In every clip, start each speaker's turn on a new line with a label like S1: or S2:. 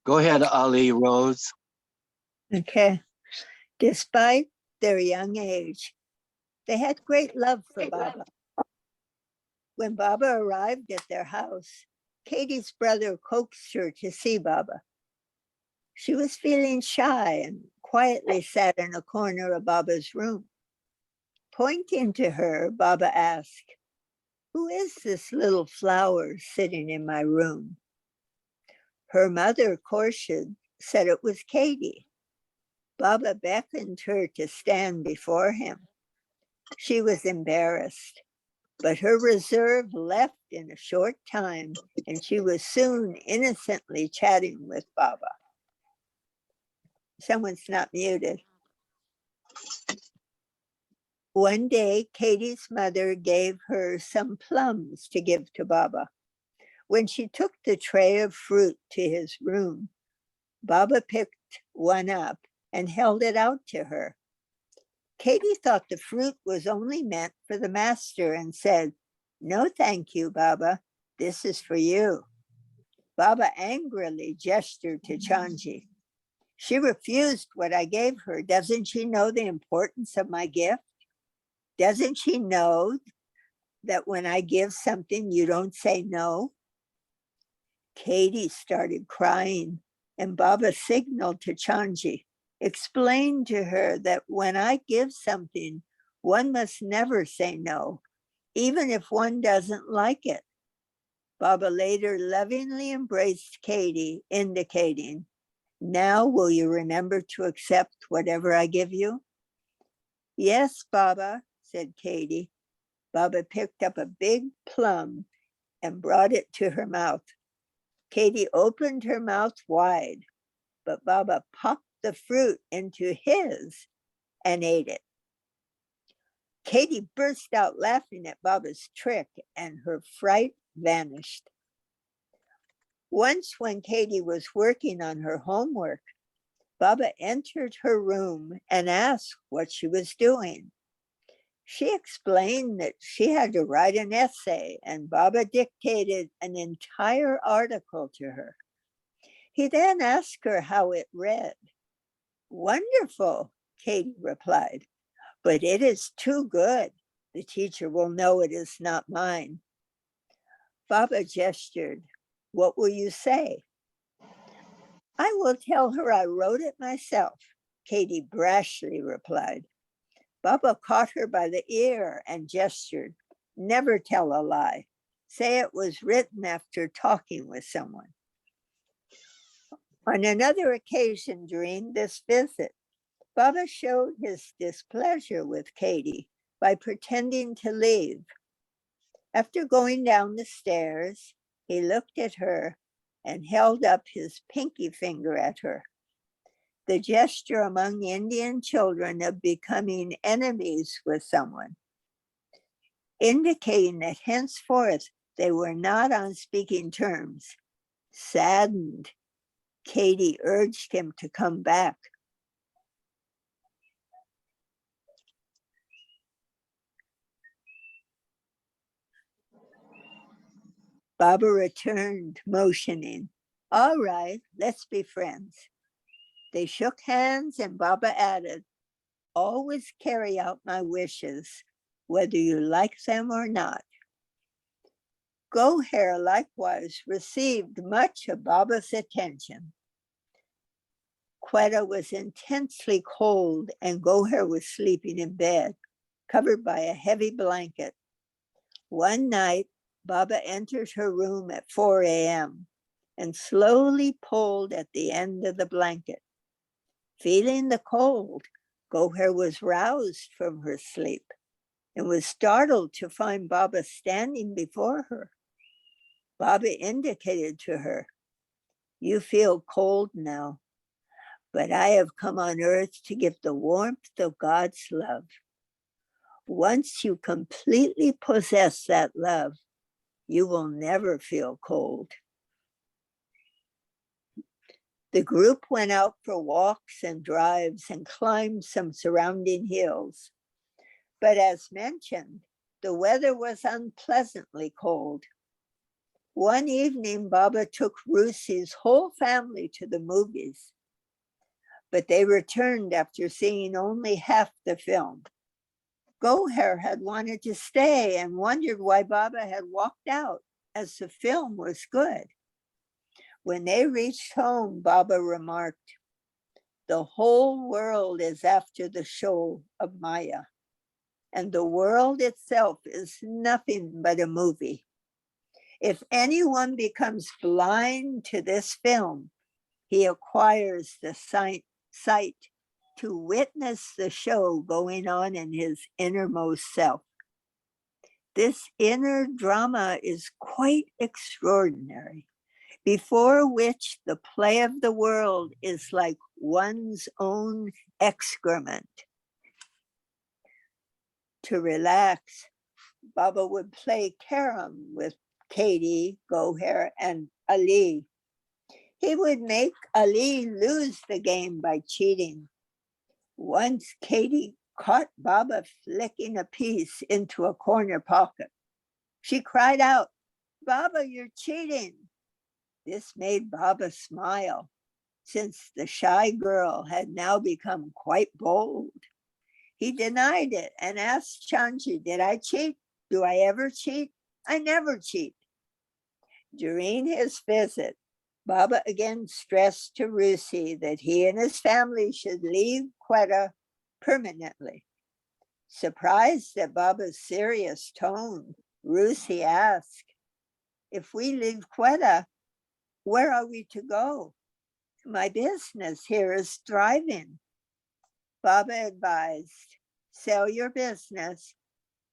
S1: Go ahead, Ali Rose.
S2: Okay. Despite their young age, they had great love for Baba. When Baba arrived at their house, Katie's brother coaxed her to see Baba. She was feeling shy and quietly sat in a corner of Baba's room. Pointing to her, Baba asked, "Who is this little flower sitting in my room?" Her mother, Khorshid, said it was Katie. Baba beckoned her to stand before him. She was embarrassed, but her reserve left in a short time, and she was soon innocently chatting with Baba. Someone's not muted. One day, Katie's mother gave her some plums to give to Baba. When she took the tray of fruit to his room, Baba picked one up and held it out to her. Katie thought the fruit was only meant for the master and said, "No, thank you, Baba. This is for you." Baba angrily gestured to Chanji. "She refused what I gave her. Doesn't she know the importance of my gift? Doesn't she know that when I give something, you don't say no?" Katie started crying, and Baba signaled to Chanji, "Explain to her that when I give something, one must never say no, even if one doesn't like it." Baba later lovingly embraced Katie, indicating, "Now will you remember to accept whatever I give you?" "Yes, Baba," said Katie. Baba picked up a big plum and brought it to her mouth. Katie opened her mouth wide, but Baba popped the fruit into his and ate it. Katie burst out laughing at Baba's trick, and her fright vanished. Once, when Katie was working on her homework, Baba entered her room and asked what she was doing. She explained that she had to write an essay, and Baba dictated an entire article to her. He then asked her how it read. "Wonderful," Katie replied, "but it is too good. The teacher will know it is not mine." Baba gestured. "What will you say?" "I will tell her I wrote it myself," Katie brashly replied. Baba caught her by the ear and gestured. "Never tell a lie. Say it was written after talking with someone." On another occasion during this visit, Baba showed his displeasure with Katie by pretending to leave. After going down the stairs, he looked at her and held up his pinky finger at her. The gesture among Indian children of becoming enemies with someone, indicating that henceforth they were not on speaking terms. Saddened, Katie urged him to come back. Baba returned, motioning. "All right, let's be friends." They shook hands, and Baba added, "Always carry out my wishes, whether you like them or not." Goher likewise received much of Baba's attention. Quetta was intensely cold, and Goher was sleeping in bed, covered by a heavy blanket. One night, Baba entered her room at 4 a.m. and slowly pulled at the end of the blanket. Feeling the cold, Goher was roused from her sleep and was startled to find Baba standing before her. Baba indicated to her, "You feel cold now, but I have come on earth to give the warmth of God's love. Once you completely possess that love, you will never feel cold." The group went out for walks and drives and climbed some surrounding hills. But as mentioned, the weather was unpleasantly cold. One evening, Baba took Rusi's whole family to the movies, but they returned after seeing only half the film. Goher had wanted to stay and wondered why Baba had walked out, as the film was good. When they reached home, Baba remarked, "The whole world is after the show of Maya, and the world itself is nothing but a movie. If anyone becomes blind to this film, he acquires the sight to witness the show going on in his innermost self. This inner drama is quite extraordinary, before which the play of the world is like one's own excrement." To relax, Baba would play carom with Katie, Goher, and Ali. He would make Ali lose the game by cheating. Once Katie caught Baba flicking a piece into a corner pocket. She cried out, "Baba, you're cheating." This made Baba smile, since the shy girl had now become quite bold. He denied it and asked Chanji, "Did I cheat? Do I ever cheat? I never cheat." During his visit, Baba again stressed to Rusi that he and his family should leave Quetta permanently. Surprised at Baba's serious tone, Rusi asked, "If we leave Quetta, where are we to go? My business here is thriving." Baba advised, "Sell your business,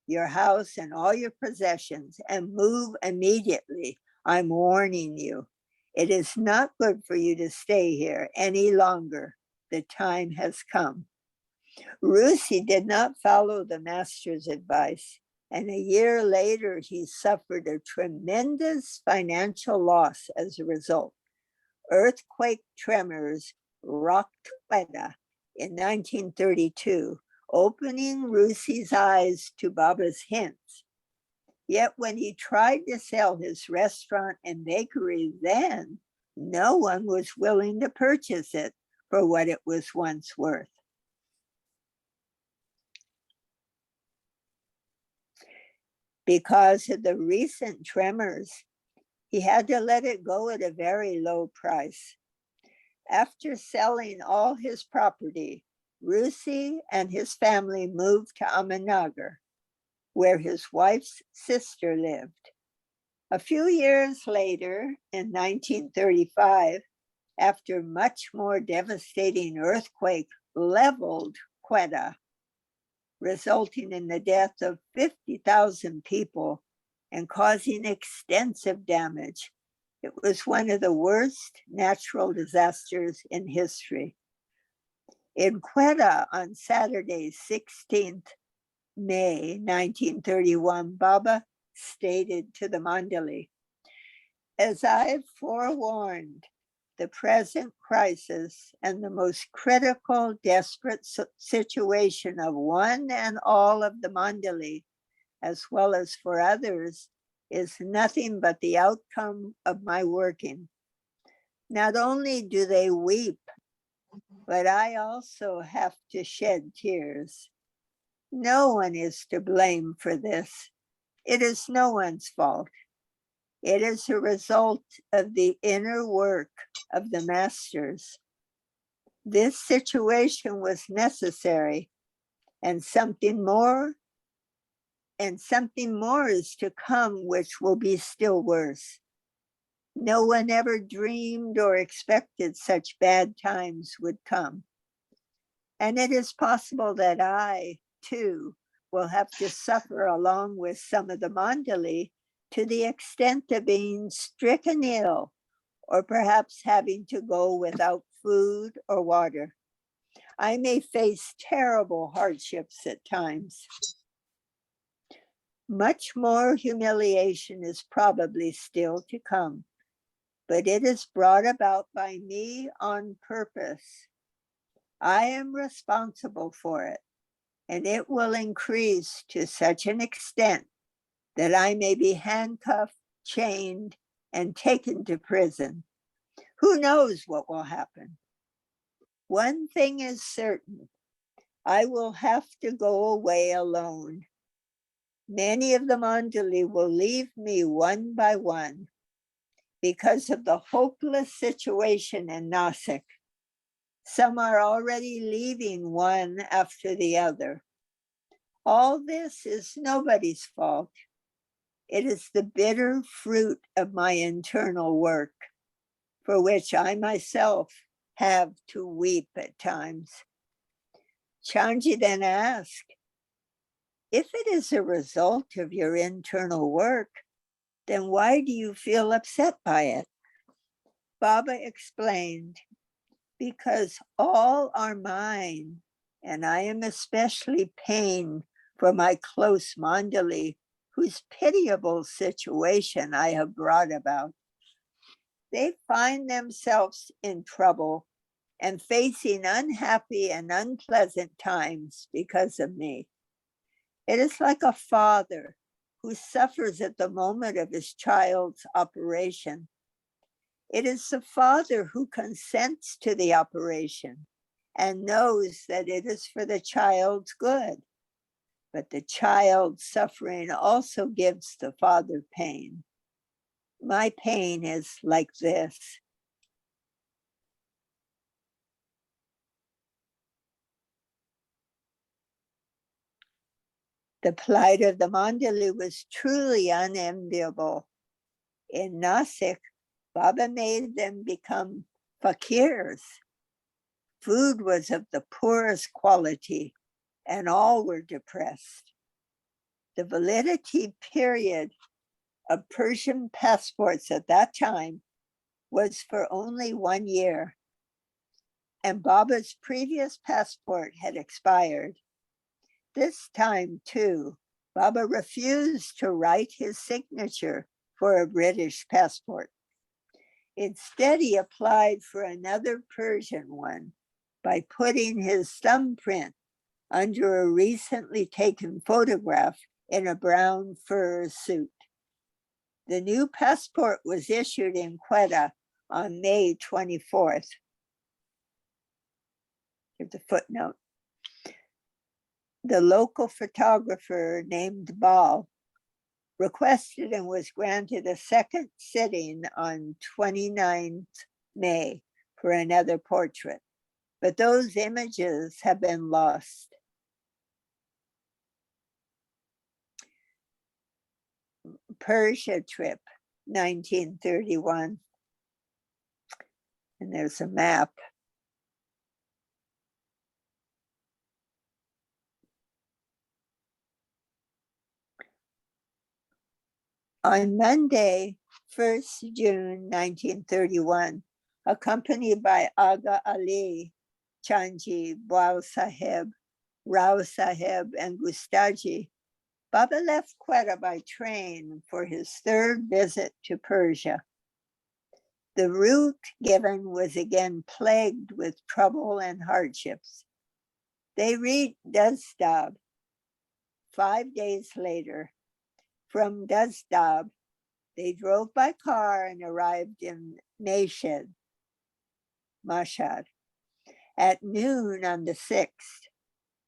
S2: your house, and all your possessions, and move immediately. I'm warning you. It is not good for you to stay here any longer. The time has come." Rusi did not follow the master's advice, and a year later, he suffered a tremendous financial loss as a result. Earthquake tremors rocked Quetta in 1932, opening Rusi's eyes to Baba's hints. Yet when he tried to sell his restaurant and bakery then, no one was willing to purchase it for what it was once worth. Because of the recent tremors, he had to let it go at a very low price. After selling all his property, Rusi and his family moved to Ahmednagar, where his wife's sister lived. A few years later, in 1935, after much more devastating earthquake leveled Quetta, resulting in the death of 50,000 people and causing extensive damage. It was one of the worst natural disasters in history. In Quetta on Saturday, 16th May 1931, Baba stated to the Mandali, "As I've forewarned, the present crisis and the most critical, desperate situation of one and all of the Mandali, as well as for others, is nothing but the outcome of my working. Not only do they weep, but I also have to shed tears. No one is to blame for this. It is no one's fault. It is a result of the inner work of the masters. This situation was necessary, and something more is to come, which will be still worse. No one ever dreamed or expected such bad times would come. And it is possible that I, too, will have to suffer along with some of the Mandali to the extent of being stricken ill, or perhaps having to go without food or water. I may face terrible hardships at times. Much more humiliation is probably still to come, but it is brought about by me on purpose. I am responsible for it, and it will increase to such an extent that I may be handcuffed, chained, and taken to prison. Who knows what will happen? One thing is certain, I will have to go away alone. Many of the Mandali will leave me one by one because of the hopeless situation in Nasik. Some are already leaving one after the other. All this is nobody's fault. It is the bitter fruit of my internal work, for which I myself have to weep at times. Chanji then asked, if it is a result of your internal work, then why do you feel upset by it? Baba explained, because all are mine, and I am especially pained for my close Mandali, whose pitiable situation I have brought about. They find themselves in trouble and facing unhappy and unpleasant times because of me. It is like a father who suffers at the moment of his child's operation. It is the father who consents to the operation and knows that it is for the child's good. But the child's suffering also gives the father pain. My pain is like this. The plight of the Mandali was truly unenviable. In Nasik, Baba made them become fakirs. Food was of the poorest quality, and all were depressed. The validity period of Persian passports at that time was for only 1 year, and Baba's previous passport had expired. This time, too, Baba refused to write his signature for a British passport. Instead, he applied for another Persian one by putting his thumbprint under a recently taken photograph in a brown fur suit. The new passport was issued in Quetta on May 24th. Here's a footnote. The local photographer named Bal requested and was granted a second sitting on 29th May for another portrait, but those images have been lost. Persia trip, 1931. And there's a map. On Monday, 1st June 1931, accompanied by Aga Ali, Chanji, Bwal Sahib, Rao Sahib, and Gustaji, Baba left Quetta by train for his third visit to Persia. The route given was again plagued with trouble and hardships. They reached Dazdab 5 days later. From Dazdab, they drove by car and arrived in Mashhad at noon on the 6th,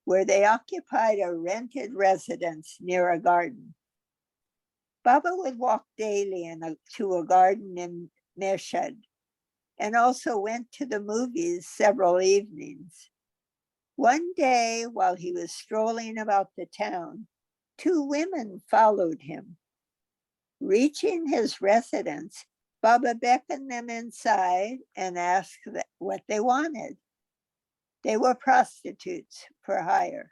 S2: where they occupied a rented residence near a garden. Baba would walk daily to a garden in Mashhad and also went to the movies several evenings. One day, while he was strolling about the town, 2 women followed him. Reaching his residence, Baba beckoned them inside and asked what they wanted. They were prostitutes for hire.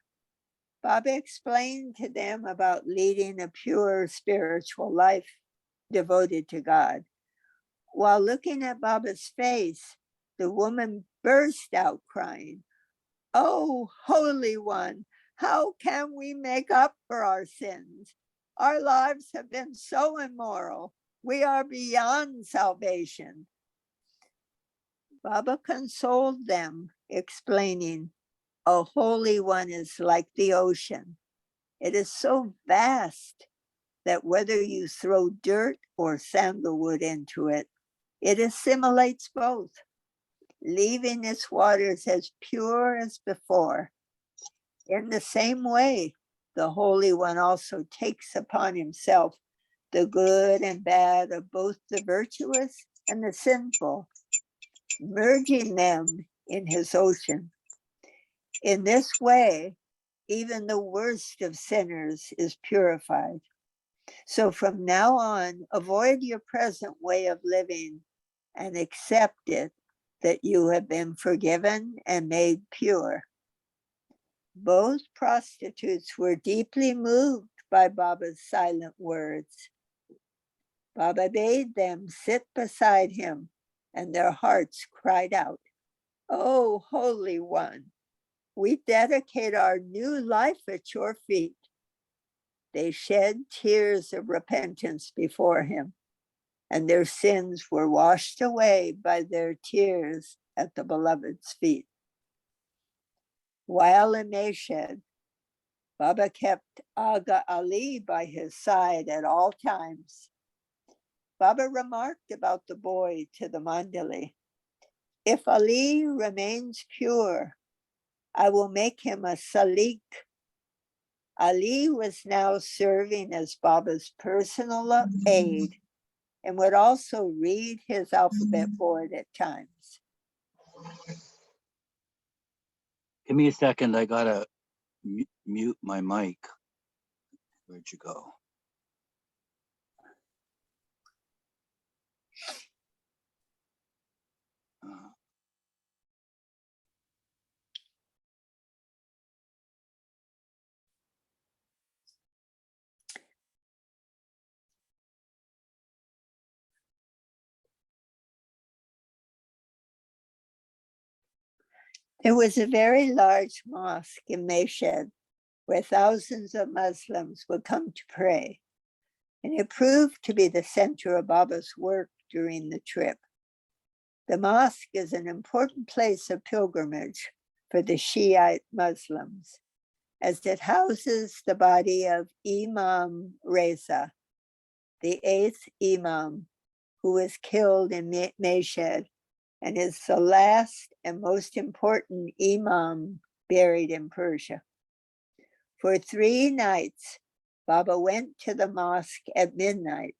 S2: Baba explained to them about leading a pure spiritual life devoted to God. While looking at Baba's face, the woman burst out crying, "Oh, Holy One, how can we make up for our sins? Our lives have been so immoral. We are beyond salvation." Baba consoled them, explaining, "A Holy One is like the ocean. It is so vast that whether you throw dirt or sandalwood into it, it assimilates both, leaving its waters as pure as before. In the same way, the Holy One also takes upon himself the good and bad of both the virtuous and the sinful, merging them in his ocean. In this way, even the worst of sinners is purified. So from now on, avoid your present way of living and accept it that you have been forgiven and made pure. Both prostitutes were deeply moved by Baba's silent words. Baba bade them sit beside him, and their hearts cried out, "Oh, Holy One, we dedicate our new life at your feet." They shed tears of repentance before him, and their sins were washed away by their tears at the beloved's feet. While in Meshed, Baba kept Aga Ali by his side at all times. Baba remarked about the boy to the Mandali, "If Ali remains pure, I will make him a Salik." Ali was now serving as Baba's personal aide and would also read his alphabet board at times.
S1: Give me a second. I gotta mute my mic. Where'd you go?
S2: There was a very large mosque in Meshed where thousands of Muslims would come to pray, and it proved to be the center of Baba's work during the trip. The mosque is an important place of pilgrimage for the Shiite Muslims, as it houses the body of Imam Reza, the 8th Imam, who was killed in Meshed and is the last and most important Imam buried in Persia. For 3 nights, Baba went to the mosque at midnight,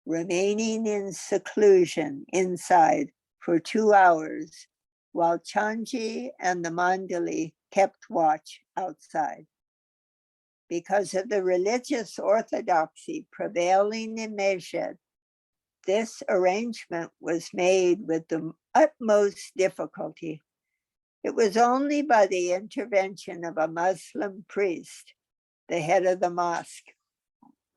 S2: remaining in seclusion inside for 2 hours, while Chanji and the Mandali kept watch outside. Because of the religious orthodoxy prevailing in Meshed, this arrangement was made with the utmost difficulty. It was only by the intervention of a Muslim priest, the head of the mosque,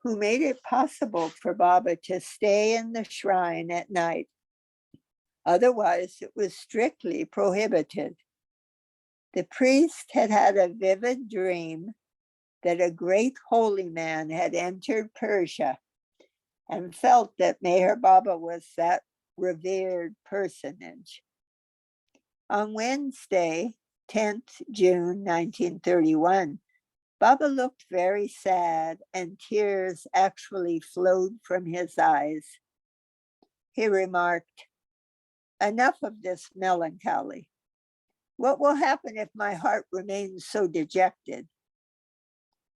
S2: who made it possible for Baba to stay in the shrine at night. Otherwise, it was strictly prohibited. The priest had had a vivid dream that a great holy man had entered Persia and felt that Meher Baba was that revered personage. On Wednesday, 10th June 1931, Baba looked very sad and tears actually flowed from his eyes. He remarked, "Enough of this melancholy. What will happen if my heart remains so dejected?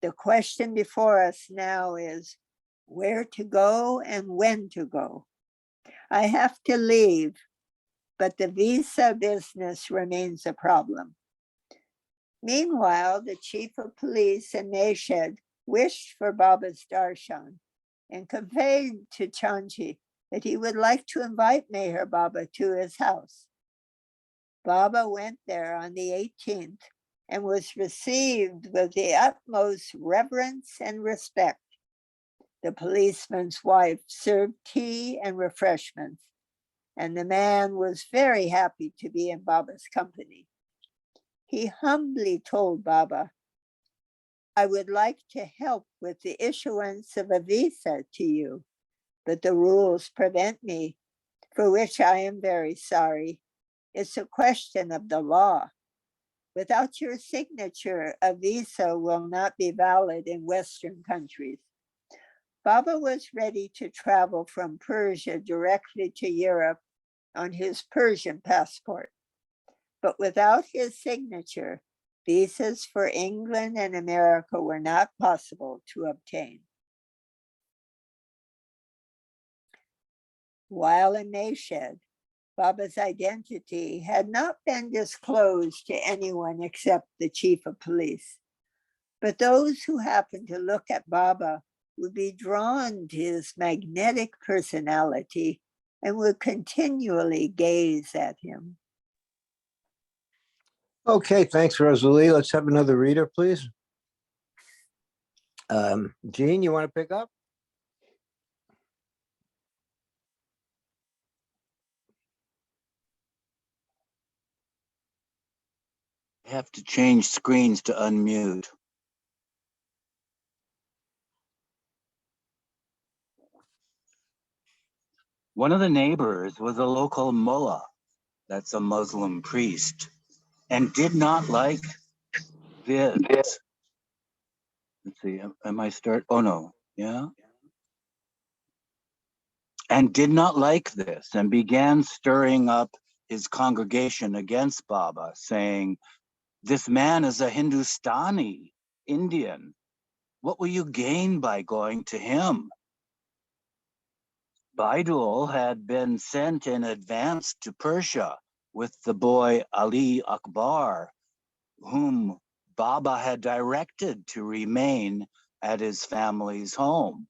S2: The question before us now is where to go and when to go. I have to leave, but the visa business remains a problem." Meanwhile, the chief of police in Meshed wished for Baba's darshan and conveyed to Chanji that he would like to invite Meher Baba to his house. Baba went there on the 18th and was received with the utmost reverence and respect. The policeman's wife served tea and refreshments, and the man was very happy to be in Baba's company. He humbly told Baba, "I would like to help with the issuance of a visa to you, but the rules prevent me, for which I am very sorry. It's a question of the law. Without your signature, a visa will not be valid in Western countries. Baba was ready to travel from Persia directly to Europe on his Persian passport, but without his signature, visas for England and America were not possible to obtain. While in Meshed, Baba's identity had not been disclosed to anyone except the chief of police. But those who happened to look at Baba would be drawn to his magnetic personality and would continually gaze at him.
S3: Okay, thanks, Rosalie. Let's have another reader, please. Jean, you want to pick up?
S1: I have to change screens to unmute. One of the neighbors was a local mullah, that's a Muslim priest, and did not like this. Let's see, am I start? Oh no, yeah. And did not like this and began stirring up his congregation against Baba, saying, "This man is a Hindustani, Indian. What will you gain by going to him?" Baidul had been sent in advance to Persia with the boy Ali Akbar, whom Baba had directed to remain at his family's home.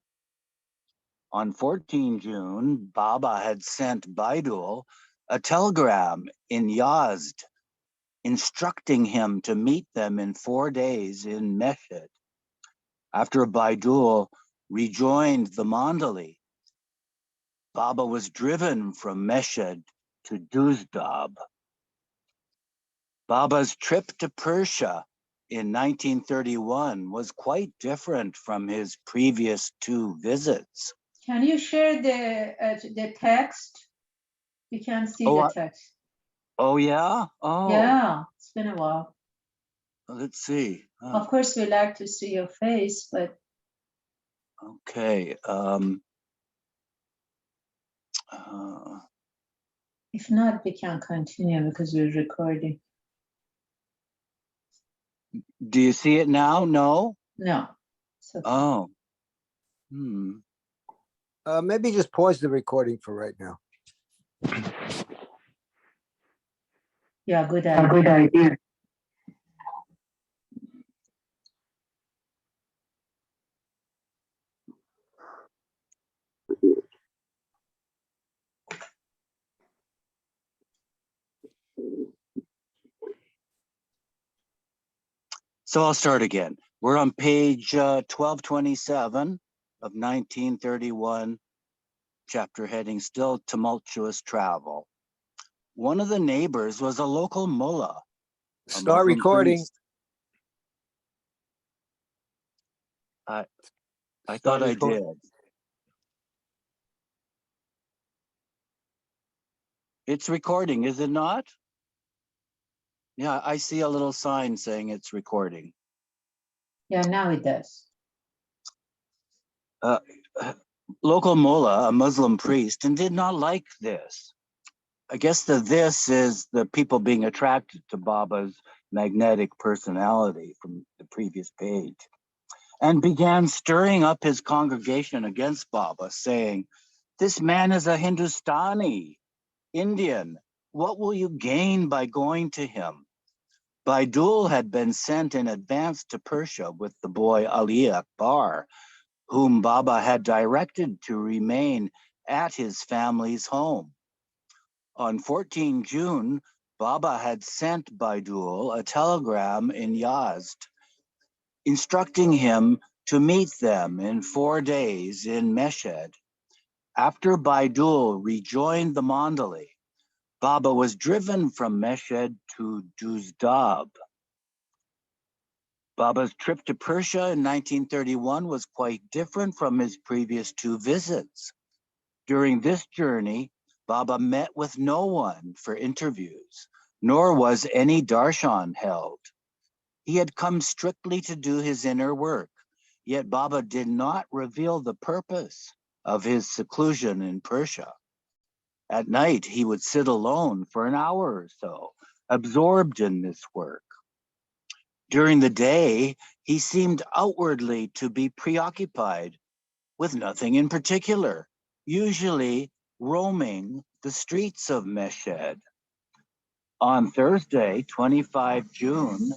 S1: On 14 June, Baba had sent Baidul a telegram in Yazd, instructing him to meet them in 4 days in Meshed. After Baidul rejoined the Mandali, Baba was driven from Meshed to Duzdab. Baba's trip to Persia in 1931 was quite different from his previous 2 visits.
S4: Can you share the text? You can see the text.
S1: Oh yeah? Oh.
S4: Yeah, it's been a while.
S1: Let's see.
S4: Of course, we like to see your face, but
S1: okay.
S4: if not, we can continue because we're recording.
S1: Do you see it now? No?
S4: No. Okay.
S1: Oh.
S3: Maybe just pause the recording for right now.
S4: Yeah, good idea. Good idea.
S1: So I'll start again. We're on page 1227 of 1931, chapter heading Still Tumultuous Travel. One of the neighbors was a local mullah.
S3: Start recording.
S1: Priest. I thought I did. It's recording, is it not? Yeah, I see a little sign saying it's recording.
S4: Yeah, now it does.
S1: Local mullah, a Muslim priest, and did not like this. I guess this is the people being attracted to Baba's magnetic personality from the previous page, and began stirring up his congregation against Baba, saying, "This man is a Hindustani, Indian. What will you gain by going to him?" Baidul had been sent in advance to Persia with the boy Ali Akbar, whom Baba had directed to remain at his family's home. On 14 June, Baba had sent Baidul a telegram in Yazd, instructing him to meet them in 4 days in Meshed. After Baidul rejoined the Mandali, Baba was driven from Meshed to Duzdab. Baba's trip to Persia in 1931 was quite different from his previous 2 visits. During this journey, Baba met with no one for interviews, nor was any darshan held. He had come strictly to do his inner work, Yet Baba did not reveal the purpose of his seclusion in Persia. At night, he would sit alone for an hour or so, absorbed in this work. During the day, he seemed outwardly to be preoccupied with nothing in particular, usually roaming the streets of Meshed. On Thursday, 25 June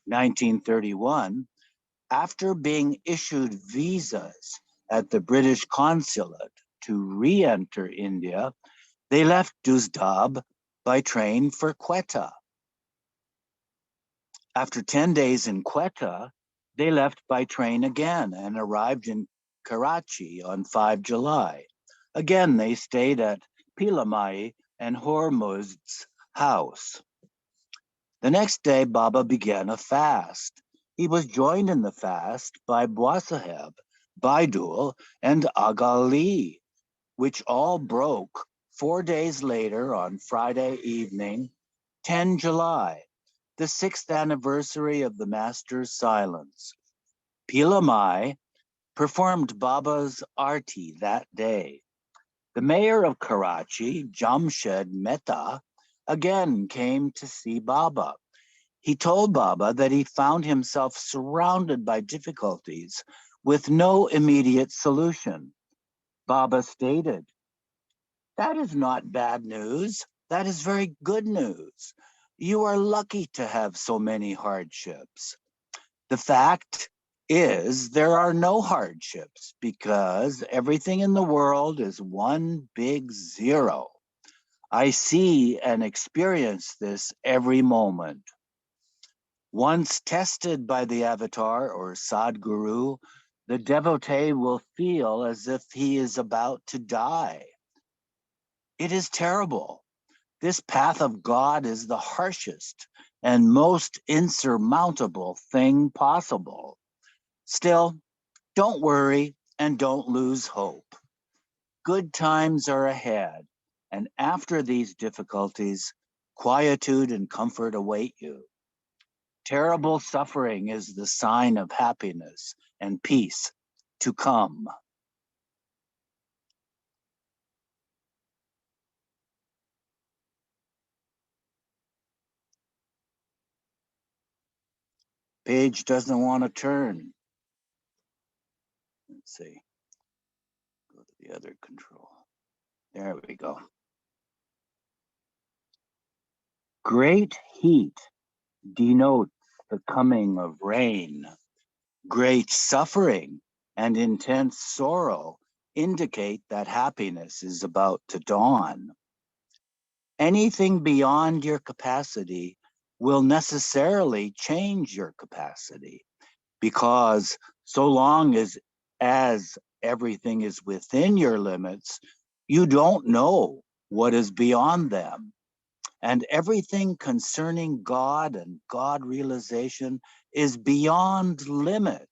S1: 1931, after being issued visas at the British consulate to re-enter India, they left Dusdab by train for Quetta. After 10 days in Quetta, they left by train again and arrived in Karachi on 5 July. Again, they stayed at Pilamai and Hormuz's house. The next day, Baba began a fast. He was joined in the fast by Buasaheb, Baidul, and Agali, which all broke 4 days later on Friday evening, 10 July, the 6th anniversary of the Master's silence. Pilamai performed Baba's arti that day. The mayor of Karachi, Jamshed Mehta, again came to see Baba. He told Baba that he found himself surrounded by difficulties with no immediate solution. Baba stated, "That is not bad news. That is very good news. You are lucky to have so many hardships. The fact is, there are no hardships because everything in the world is one big zero. I see and experience this every moment. Once tested by the avatar or Sadguru, the devotee will feel as if he is about to die. It is terrible. This path of God is the harshest and most insurmountable thing possible. Still, don't worry and don't lose hope. Good times are ahead, and after these difficulties, quietude and comfort await you. Terrible suffering is the sign of happiness and peace to come." Page doesn't want to turn. Let's see. Go to the other control. There we go. Great heat denotes the coming of rain. Great suffering and intense sorrow indicate that happiness is about to dawn. Anything beyond your capacity will necessarily change your capacity, because so long as everything is within your limits, you don't know what is beyond them. And everything concerning God and God realization is beyond limit.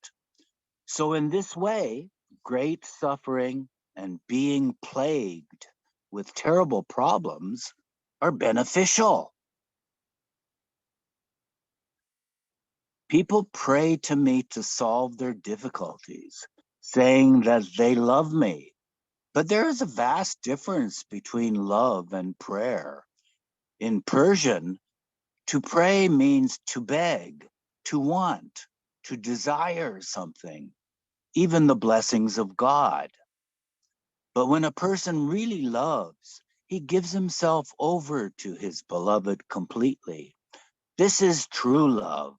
S1: So in this way, great suffering and being plagued with terrible problems are beneficial. People pray to me to solve their difficulties, saying that they love me. But there is a vast difference between love and prayer. In Persian, to pray means to beg, to want, to desire something, even the blessings of God. But when a person really loves, he gives himself over to his beloved completely. This is true love,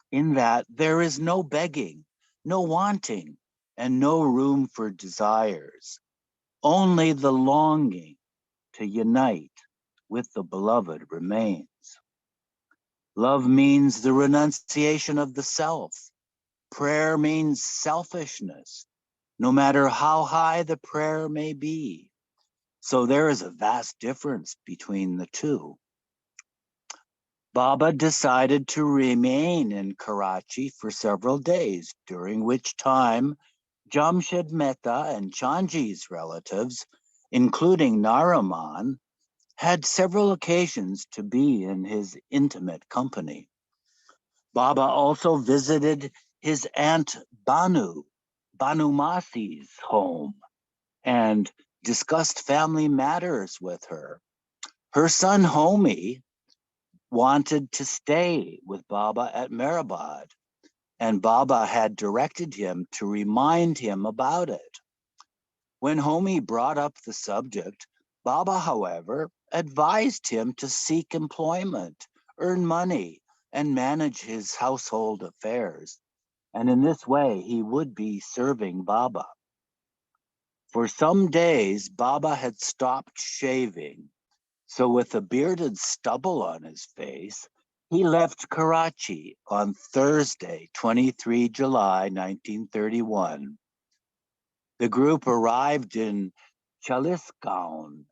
S1: in that there is no begging, no wanting, and no room for desires. Only the longing to unite with the beloved remains. Love means the renunciation of the self. Prayer means selfishness, no matter how high the prayer may be. So there is a vast difference between the two. Baba decided to remain in Karachi for several days, during which time Jamshed Mehta and Chanji's relatives, including Nariman, had several occasions to be in his intimate company. Baba also visited his aunt Banumasi's home, and discussed family matters with her. Her son Homi wanted to stay with Baba at Meherabad, and Baba had directed him to remind him about it. When Homi brought up the subject, Baba, however, advised him to seek employment, earn money, and manage his household affairs. And in this way, he would be serving Baba. For some days, Baba had stopped shaving. So with a bearded stubble on his face, he left Karachi on Thursday, 23 July 1931. The group arrived in Chalisgaon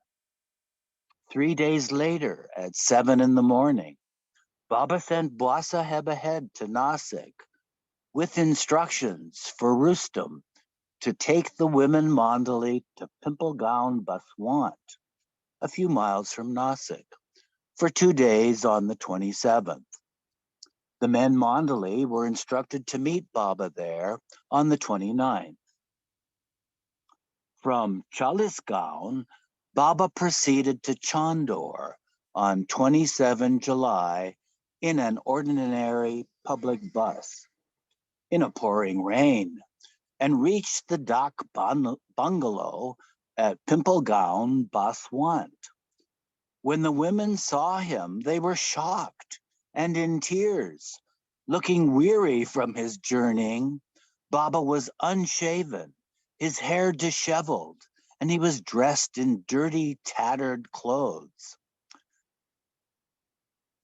S1: 3 days later at 7 in the morning. Baba sent Bua Saheb ahead to Nasik with instructions for Rustam to take the women Mandali to Pimplegaon Baswant, a few miles from Nasik, for 2 days on the 27th. The men Mandali were instructed to meet Baba there on the 29th. From Chalisgaon, Baba proceeded to Chandor on 27 July in an ordinary public bus in a pouring rain, and reached the Dak bungalow at Pimplegaon Baswant. When the women saw him, they were shocked and in tears. Looking weary from his journeying, Baba was unshaven, his hair disheveled, and he was dressed in dirty, tattered clothes.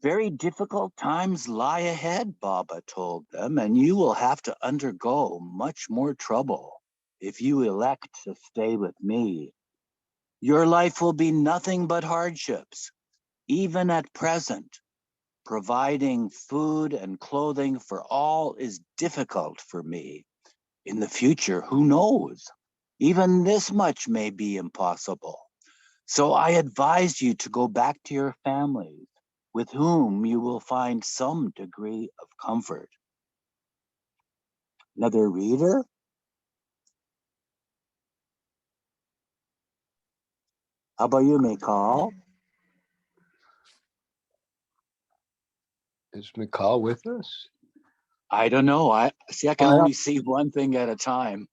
S1: Very difficult times lie ahead, Baba told them, and you will have to undergo much more trouble if you elect to stay with me. Your life will be nothing but hardships. Even at present, providing food and clothing for all is difficult for me. In the future, who knows? Even this much may be impossible. So I advise you to go back to your families, with whom you will find some degree of comfort. Another reader? How about you, Mikal?
S3: Is McCall with us?
S1: I don't know. I can only see one thing at a time.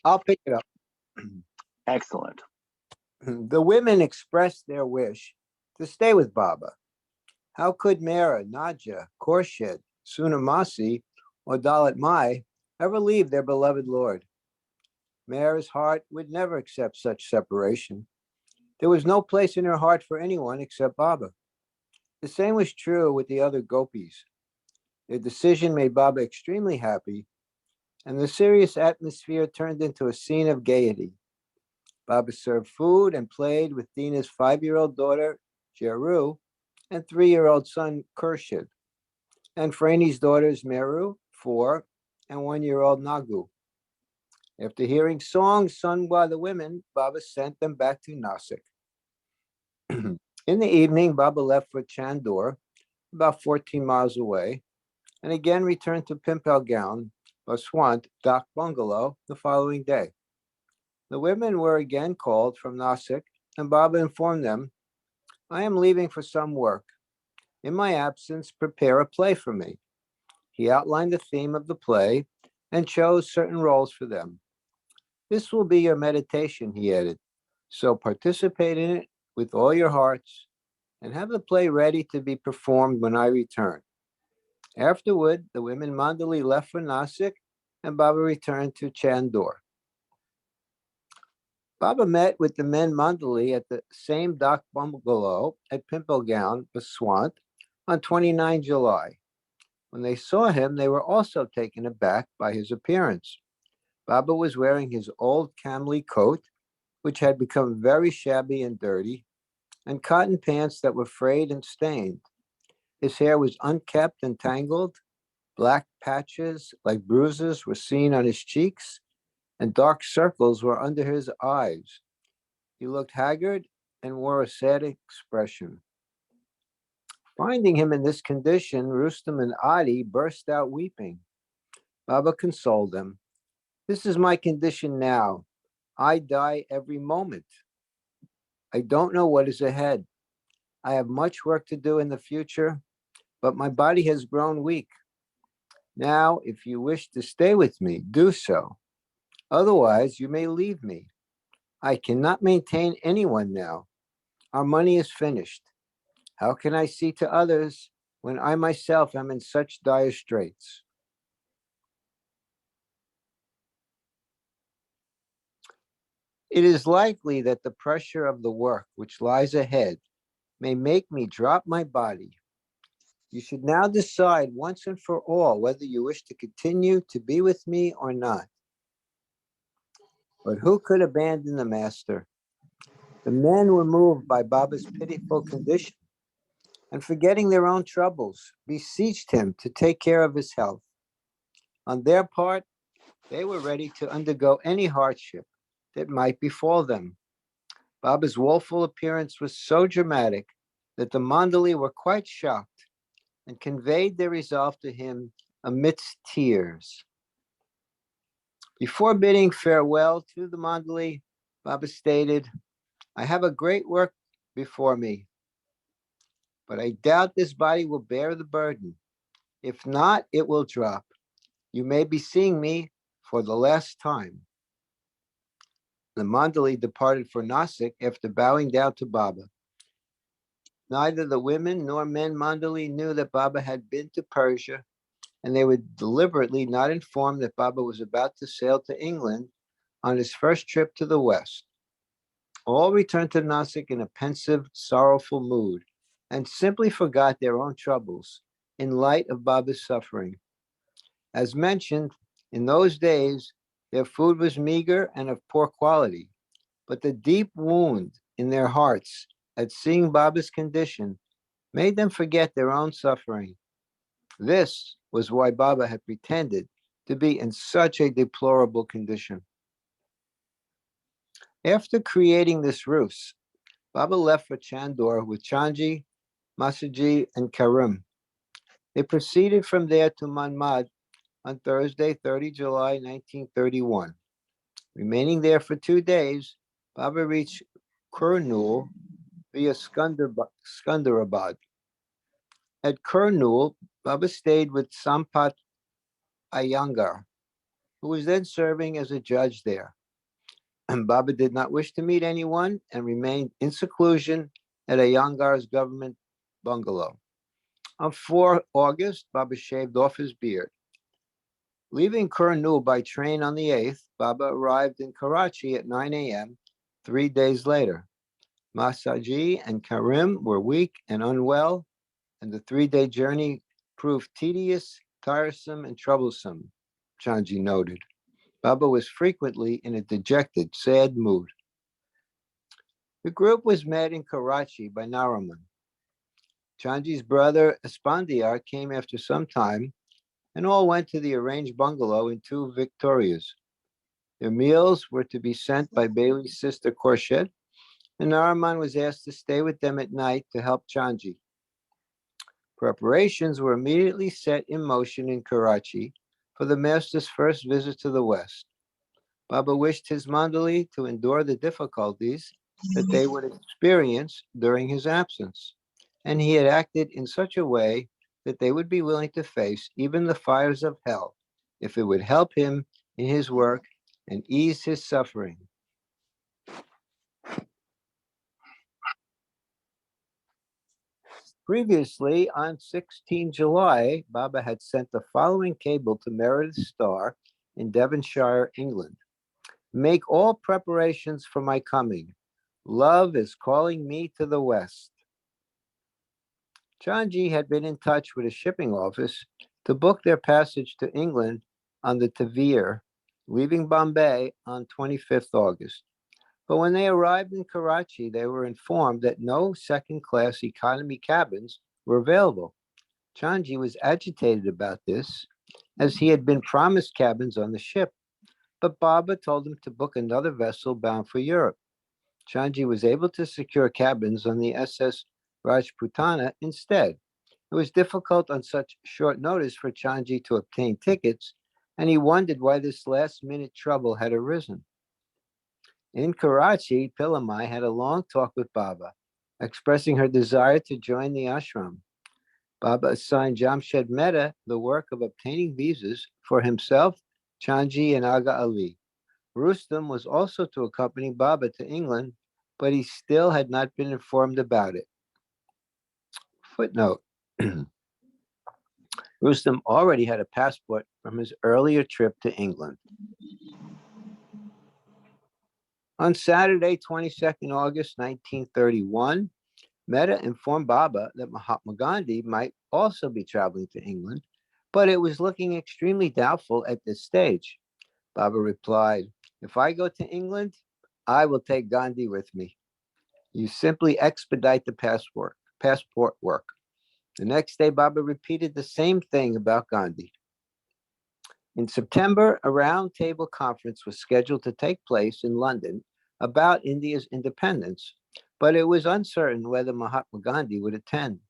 S3: I'll pick it up.
S1: Excellent.
S3: The women expressed their wish to stay with Baba. How could Mera, Naja, Khorshid, Sunamasi, or Dalit Mai ever leave their beloved Lord? Mera's heart would never accept such separation. There was no place in her heart for anyone except Baba. The same was true with the other gopis. Their decision made Baba extremely happy, and the serious atmosphere turned into a scene of gaiety. Baba served food and played with Dina's 5-year-old daughter, Jeru, and 3-year-old son, Khurshid, and Frainie's daughters, Meru, 4, and 1-year-old Nagu. After hearing songs sung by the women, Baba sent them back to Nasik. In the evening, Baba left for Chandor, about 14 miles away, and again returned to Pimplegaon, Baswant, Dak bungalow the following day. The women were again called from Nasik, and Baba informed them, I am leaving for some work. In my absence, prepare a play for me. He outlined the theme of the play and chose certain roles for them. This will be your meditation, he added. So participate in it with all your hearts and have the play ready to be performed when I return. Afterward, the women Mandali left for Nasik and Baba returned to Chandor. Baba met with the men Mandali at the same Dak bungalow at Pimplegaon, Baswant, on 29 July. When they saw him, they were also taken aback by his appearance. Baba was wearing his old camely coat, which had become very shabby and dirty, and cotton pants that were frayed and stained. His hair was unkempt and tangled. Black patches like bruises were seen on his cheeks, and dark circles were under his eyes. He looked haggard and wore a sad expression. Finding him in this condition, Rustam and Adi burst out weeping. Baba consoled them. This is my condition now. I die every moment. I don't know what is ahead. I have much work to do in the future, but my body has grown weak. Now, if you wish to stay with me, do so. Otherwise, you may leave me. I cannot maintain anyone now. Our money is finished. How can I see to others when I myself am in such dire straits? It is likely that the pressure of the work which lies ahead may make me drop my body. You should now decide once and for all whether you wish to continue to be with me or not. But who could abandon the master? The men were moved by Baba's pitiful condition, and forgetting their own troubles, beseeched him to take care of his health. On their part, they were ready to undergo any hardship that might befall them. Baba's woeful appearance was so dramatic that the Mandali were quite shocked and conveyed their resolve to him amidst tears. Before bidding farewell to the Mandali, Baba stated, I have a great work before me, but I doubt this body will bear the burden. If not, it will drop. You may be seeing me for the last time. The Mandali departed for Nasik after bowing down to Baba. Neither the women nor men Mandali knew that Baba had been to Persia, and they were deliberately not informed that Baba was about to sail to England on his first trip to the West. All returned to Nasik in a pensive, sorrowful mood, and simply forgot their own troubles in light of Baba's suffering. As mentioned, in those days, their food was meager and of poor quality, but the deep wound in their hearts at seeing Baba's condition made them forget their own suffering. This was why Baba had pretended to be in such a deplorable condition. After creating this ruse, Baba left for Chandor with Chanji, Masaji, and Karim. They proceeded from there to Manmad on Thursday, 30 July 1931. Remaining there for 2 days, Baba reached Kurnool via Skundarabad. At Kurnool, Baba stayed with Sampat Iyengar, who was then serving as a judge there. And Baba did not wish to meet anyone and remained in seclusion at Iyengar's government bungalow. On 4 August, Baba shaved off his beard. Leaving Kurnool by train on the 8th, Baba arrived in Karachi at 9 a.m. 3 days later. Masaji and Karim were weak and unwell, and the 3-day journey proved tedious, tiresome, and troublesome, Chanji noted. Baba was frequently in a dejected, sad mood. The group was met in Karachi by Naraman. Chanji's brother Espandiar came after some time, and all went to the arranged bungalow in 2 Victorias. Their meals were to be sent by Bailey's sister Khorshid, and Naraman was asked to stay with them at night to help Chanji. Preparations were immediately set in motion in Karachi for the master's first visit to the West. Baba wished his Mandali to endure the difficulties that they would experience during his absence, and he had acted in such a way that they would be willing to face even the fires of hell if it would help him in his work and ease his suffering. Previously, on 16 July, Baba had sent the following cable to Meredith Star in Devonshire, England. Make all preparations for my coming. Love is calling me to the West. Chanji had been in touch with a shipping office to book their passage to England on the Tavir, leaving Bombay on 25th August. But when they arrived in Karachi, they were informed that no second-class economy cabins were available. Chanji was agitated about this, as he had been promised cabins on the ship, but Baba told him to book another vessel bound for Europe. Chanji was able to secure cabins on the SS Rajputana instead, It was difficult on such short notice for Chanji to obtain tickets, and he wondered why this last-minute trouble had arisen. In Karachi, Pilamai had a long talk with Baba, expressing her desire to join the ashram. Baba assigned Jamshed Mehta the work of obtaining visas for himself, Chanji, and Aga Ali. Rustam was also to accompany Baba to England, but he still had not been informed about it. Footnote. Rustam already had a passport from his earlier trip to England. On Saturday, 22nd August 1931, Mehta informed Baba that Mahatma Gandhi might also be traveling to England, but it was looking extremely doubtful at this stage. Baba replied, "If I go to England, I will take Gandhi with me. You simply expedite the passport work." The next day, Baba repeated the same thing about Gandhi. In September, a roundtable conference was scheduled to take place in London about India's independence, but it was uncertain whether Mahatma Gandhi would attend.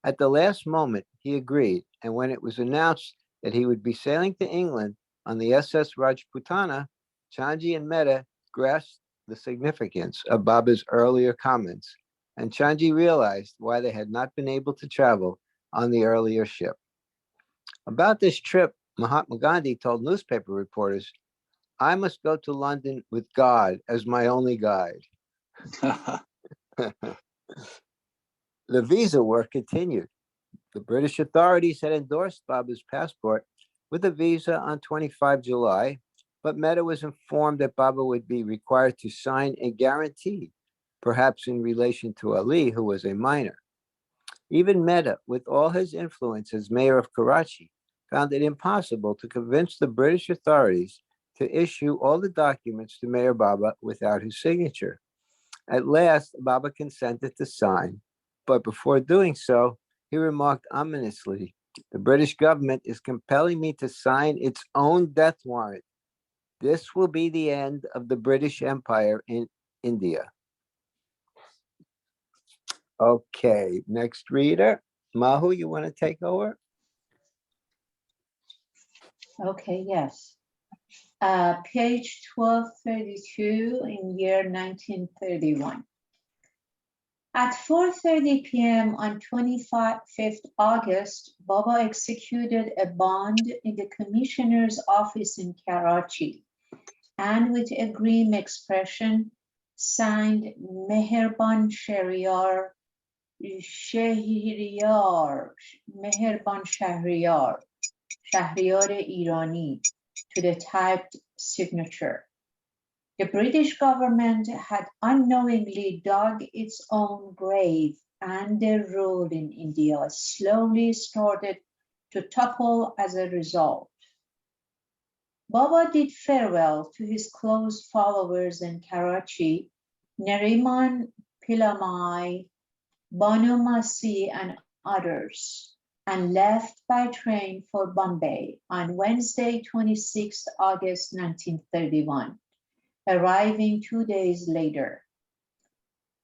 S3: At the last moment, he agreed, and when it was announced that he would be sailing to England on the SS Rajputana, Chanji and Mehta grasped the significance of Baba's earlier comments, and Chanji realized why they had not been able to travel on the earlier ship. About this trip, Mahatma Gandhi told newspaper reporters, "I must go to London with God as my only guide." The visa work continued. The British authorities had endorsed Baba's passport with a visa on 25 July, but Mehta was informed that Baba would be required to sign a guarantee, perhaps in relation to Ali, who was a minor. Even Mehta, with all his influence as mayor of Karachi, found it impossible to convince the British authorities to issue all the documents to Mayor Baba without his signature. At last, Baba consented to sign, but before doing so, he remarked ominously, "The British government is compelling me to sign its own death warrant. This will be the end of the British Empire in India." Okay, next reader. Mahu, you want to take over?
S4: Okay, yes. Page 1232 in year 1931. At 4:30 p.m. on 25th August, Baba executed a bond in the commissioner's office in Karachi, and with a grim expression, signed Meherban Shahriyar, Shahriyar Irani, to the typed signature. The British government had unknowingly dug its own grave, and their rule in India slowly started to topple as a result. Baba did farewell to his close followers in Karachi, Nariman Pilamai, Banu Masi, and others, and left by train for Bombay on Wednesday, 26 August 1931, arriving 2 days later.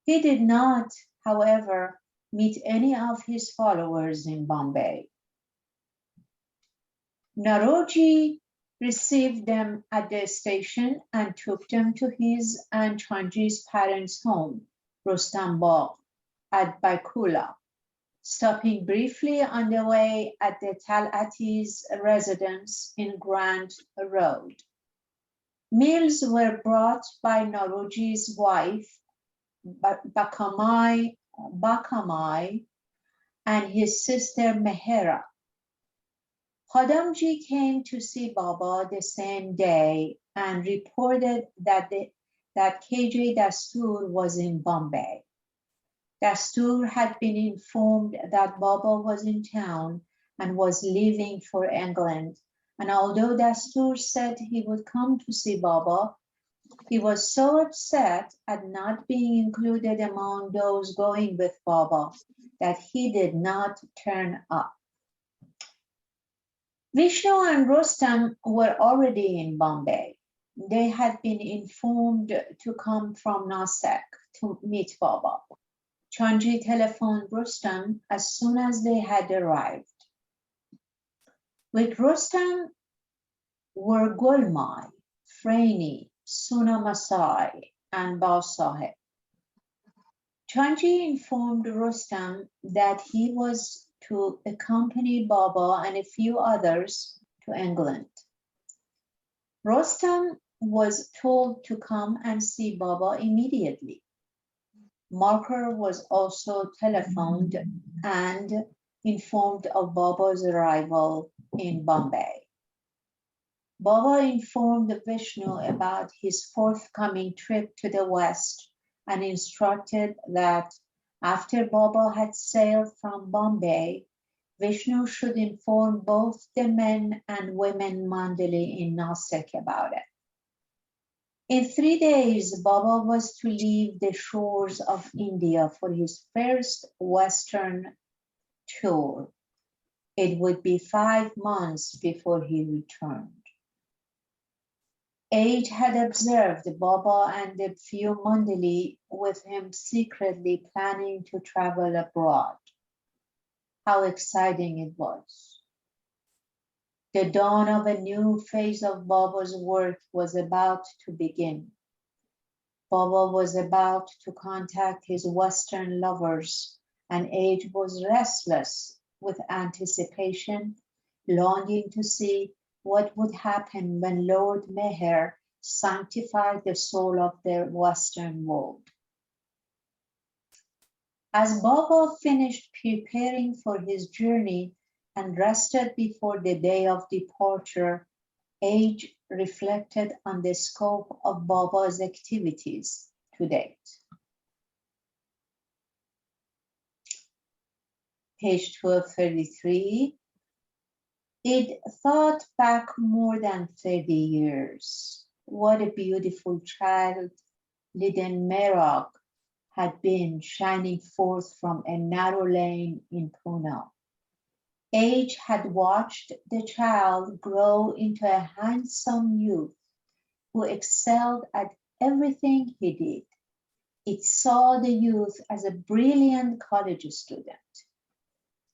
S4: He did not, however, meet any of his followers in Bombay. Naroji received them at the station and took them to his and Chanji's parents' home, Rostambagh, at Baikula, stopping briefly on the way at the Talati's residence in Grant Road. Meals were brought by Naroji's wife, Bakamai, and his sister Mehera. Khadamji came to see Baba the same day and reported that KJ Dastur was in Bombay. Dastur had been informed that Baba was in town and was leaving for England, and although Dastur said he would come to see Baba, he was so upset at not being included among those going with Baba that he did not turn up. Vishnu and Rustam were already in Bombay. They had been informed to come from Nasik to meet Baba. Chanji telephoned Rustam as soon as they had arrived. With Rustam were Golmai, Fraini, Suna Masai, and Bausahib. Chanji informed Rustam that he was to accompany Baba and a few others to England. Rustam was told to come and see Baba immediately. Marker was also telephoned and informed of Baba's arrival in Bombay. Baba informed Vishnu about his forthcoming trip to the West and instructed that after Baba had sailed from Bombay, Vishnu should inform both the men and women Mandali in Nasik about it. In 3 days, Baba was to leave the shores of India for his first Western tour. It would be 5 months before he returned. Age had observed Baba and a few Mandali with him secretly planning to travel abroad. How exciting it was. The dawn of a new phase of Baba's work was about to begin. Baba was about to contact his Western lovers, and Age was restless with anticipation, longing to see what would happen when Lord Meher sanctified the soul of the Western world. As Baba finished preparing for his journey and rested before the day of departure, Age reflected on the scope of Baba's activities to date. Page 1233. It thought back more than 30 years. What a beautiful child Liden Merag had been, shining forth from a narrow lane in Pune. Age had watched the child grow into a handsome youth who excelled at everything he did. It saw the youth as a brilliant college student.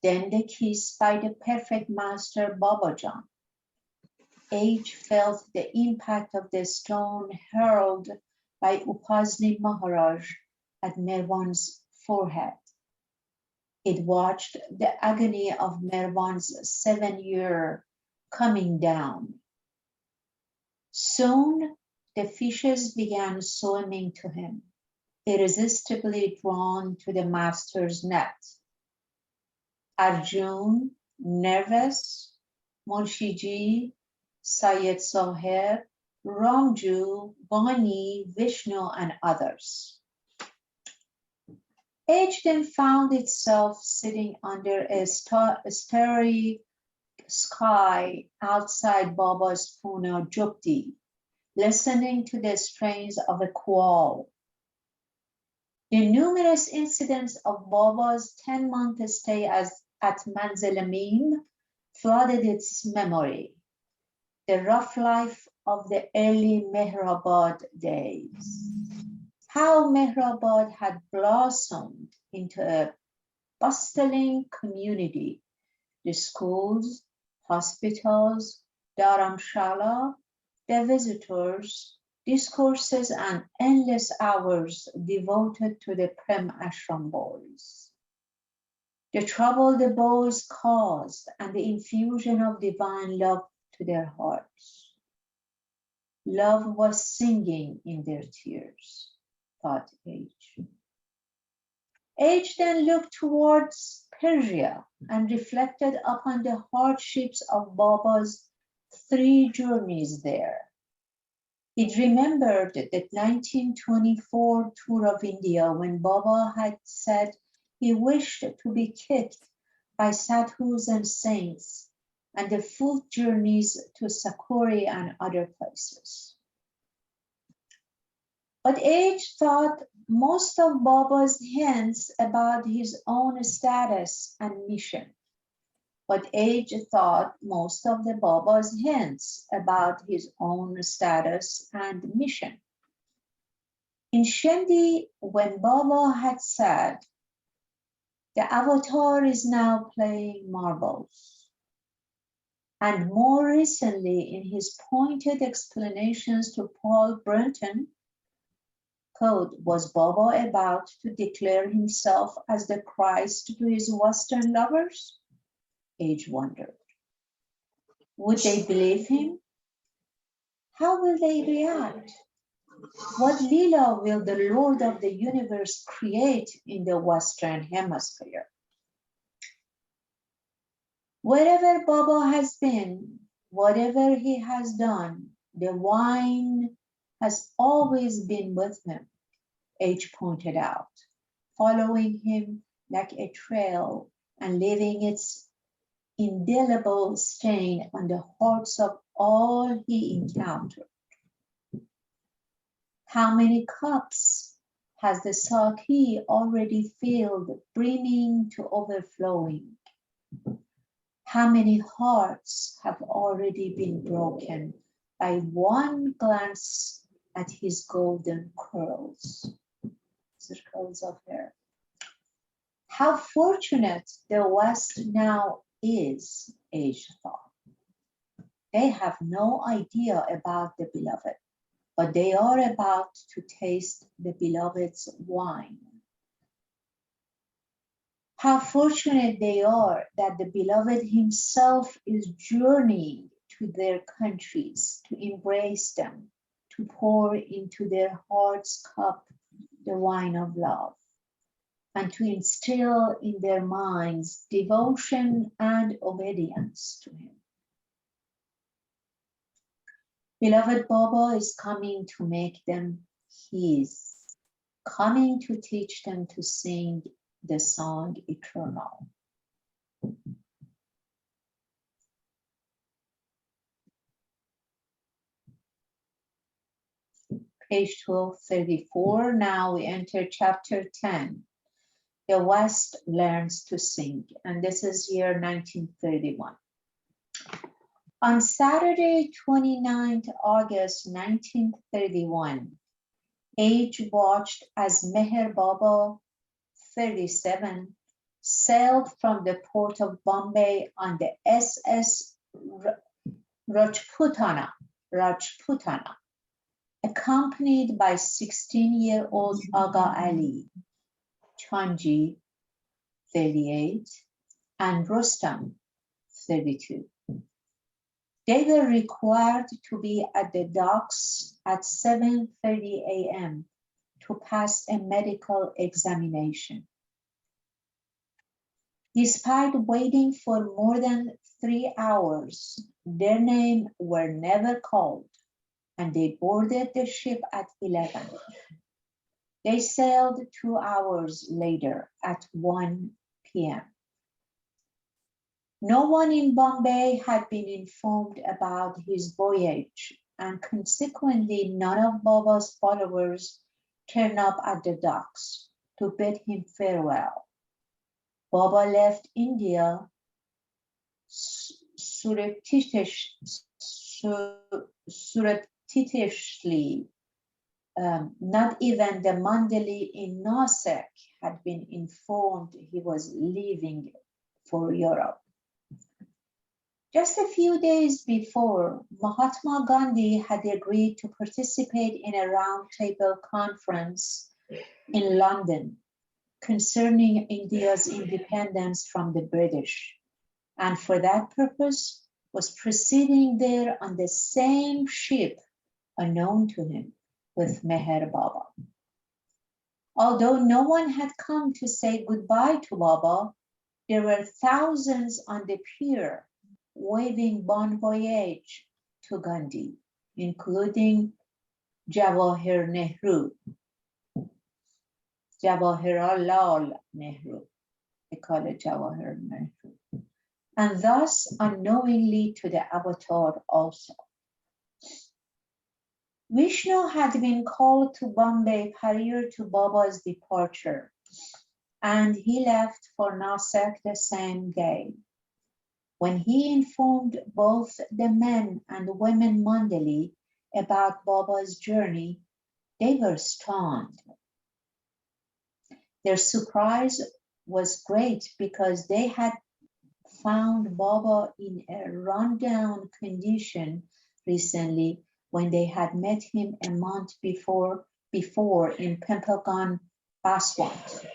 S4: Then the kiss by the perfect master Babajan. Age felt the impact of the stone hurled by Upasni Maharaj at Mervan's forehead. It watched the agony of Mervan's 7-year coming down. Soon the fishes began swimming to him, irresistibly drawn to the master's net. Arjun, nervous, Munshiji, Syed Soher, Ramju, Vani, Vishnu, and others. Age then found itself sitting under a starry sky outside Baba's Pune Jupti, listening to the strains of a choir. The numerous incidents of Baba's 10-month stay at Manzil-e-Mim flooded its memory. The rough life of the early Meherabad days. How Meherabad had blossomed into a bustling community. The schools, hospitals, dharamshala, the visitors, discourses, and endless hours devoted to the Prem Ashram boys. The trouble the boys caused and the infusion of divine love to their hearts. Love was singing in their tears, thought Age. Age then looked towards Persia and reflected upon the hardships of Baba's 3 journeys there. It remembered the 1924 tour of India when Baba had said he wished to be kicked by sadhus and saints, and the foot journeys to Sakori and other places. But Age thought most of Baba's hints about his own status and mission. But Age thought most of the Baba's hints about his own status and mission. In Shendi, when Baba had said, The avatar is now playing marbles. And more recently, in his pointed explanations to Paul Brunton, quote, was Baba about to declare himself as the Christ to his Western lovers? Age wondered. Would they believe him? How will they react? What Leela will the Lord of the universe create in the Western Hemisphere? Wherever Baba has been, whatever he has done, the wine has always been with him, H pointed out, following him like a trail and leaving its indelible stain on the hearts of all he encountered. How many cups has the sake already filled, brimming to overflowing? How many hearts have already been broken by one glance at his golden curls, circles of hair? How fortunate the West now is, Age thought. They have no idea about the beloved, but they are about to taste the beloved's wine. How fortunate they are that the beloved himself is journeying to their countries to embrace them, to pour into their heart's cup the wine of love, and to instill in their minds devotion and obedience to him. Beloved Baba is coming to make them his, coming to teach them to sing the song eternal. Page 1234, now we enter chapter 10. The West learns to sing, and this is year 1931. On Saturday, 29th August 1931, Age watched as Meher Baba, 37, sailed from the port of Bombay on the SS Rajputana, accompanied by 16-year-old Aga Ali, Chanji, 38, and Rustam, 32. They were required to be at the docks at 7:30 a.m. to pass a medical examination. Despite waiting for more than 3 hours, their names were never called, and they boarded the ship at 11. They sailed 2 hours later at 1 p.m. No one in Bombay had been informed about his voyage, and consequently none of Baba's followers turned up at the docks to bid him farewell. Baba left India surreptitiously. Not even the Mandali in Nasik had been informed he was leaving for Europe. Just a few days before, Mahatma Gandhi had agreed to participate in a roundtable conference in London concerning India's independence from the British, and for that purpose was proceeding there on the same ship unknown to him with Meher Baba. Although no one had come to say goodbye to Baba, there were thousands on the pier waving bon voyage to Gandhi, including Jawaharlal Nehru. They call it Jawaharlal Nehru. And thus unknowingly to the avatar also. Vishnu had been called to Bombay prior to Baba's departure, and he left for Nasik the same day. When he informed both the men and women Mandali about Baba's journey, they were stunned. Their surprise was great because they had found Baba in a rundown condition recently when they had met him a month before in Pentagon, Baswant.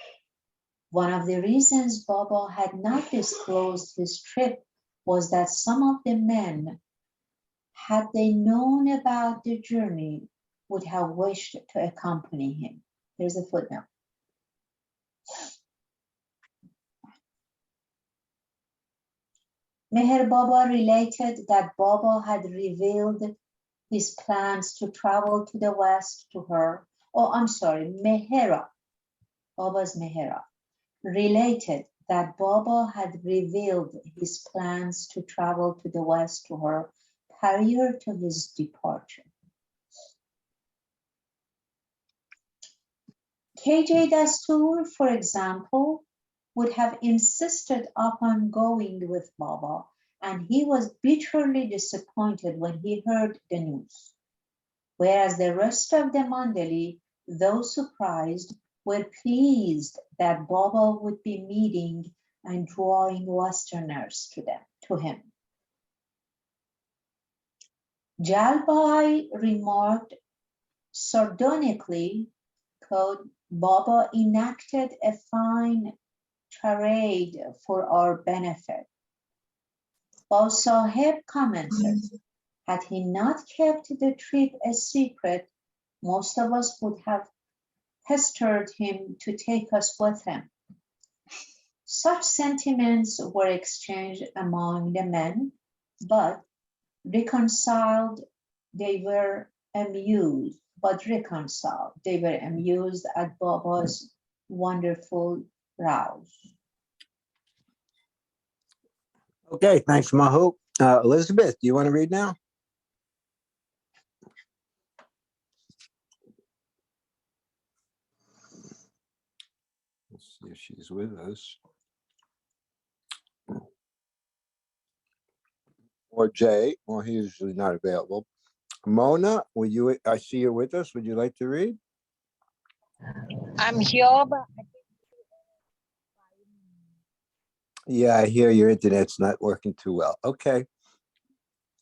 S4: One of the reasons Baba had not disclosed his trip was that some of the men, had they known about the journey, would have wished to accompany him. Here's a footnote. Meher Baba related that Baba had revealed his plans to travel to the west to her. Oh, I'm sorry, Mehera, Baba's Mehera, related that Baba had revealed his plans to travel to the west to her prior to his departure. KJ Dastur, for example, would have insisted upon going with Baba, and he was bitterly disappointed when he heard the news. Whereas the rest of the Mandali, though surprised, were pleased that Baba would be meeting and drawing Westerners to him. Jalbai remarked sardonically, quote, Baba enacted a fine charade for our benefit. Sahib commented, had he not kept the trip a secret, most of us would have pestered him to take us with him. Such sentiments were exchanged among the men, but reconciled, they were amused at Baba's wonderful rouse.
S3: Okay, thanks, Mahu. Elizabeth, do you want to read now? Let's see if she's with us. Or Jay, well, he's usually not available. Mona, I see you're with us. Would you like to read?
S5: I'm here, but
S3: Yeah, I hear your internet's not working too well. Okay.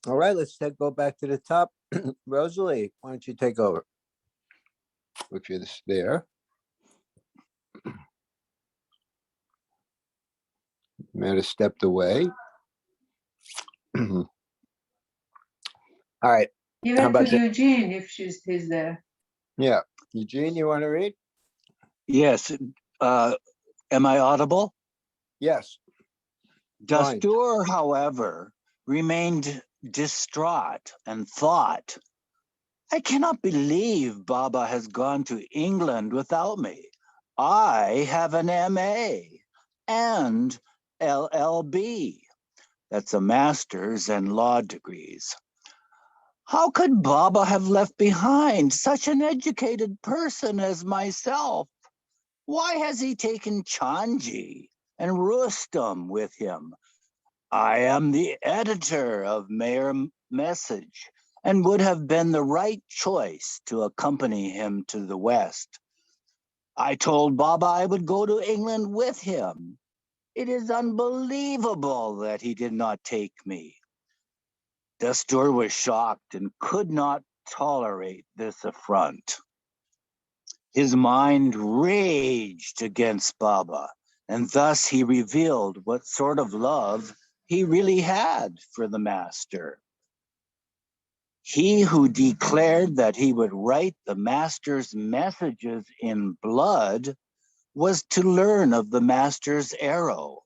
S3: All right, let's go back to the top. Rosalie, why don't you take over? If you're there. Might have stepped away. All right.
S4: Give
S3: How
S4: it
S3: about
S4: to Eugene if he's there.
S3: Yeah. Eugene, you want to read?
S1: Yes. Am I audible?
S3: Yes. Fine.
S1: Dastur, however, remained distraught and thought, I cannot believe Baba has gone to England without me. I have an MA and LLB. That's a master's and law degrees. How could Baba have left behind such an educated person as myself? Why has he taken Chanji and Rustam with him? I am the editor of MEHER Message and would have been the right choice to accompany him to the West. I told Baba I would go to England with him. It is unbelievable that he did not take me. Dastur was shocked and could not tolerate this affront. His mind raged against Baba, and thus he revealed what sort of love he really had for the master. He who declared that he would write the master's messages in blood was to learn of the master's arrow.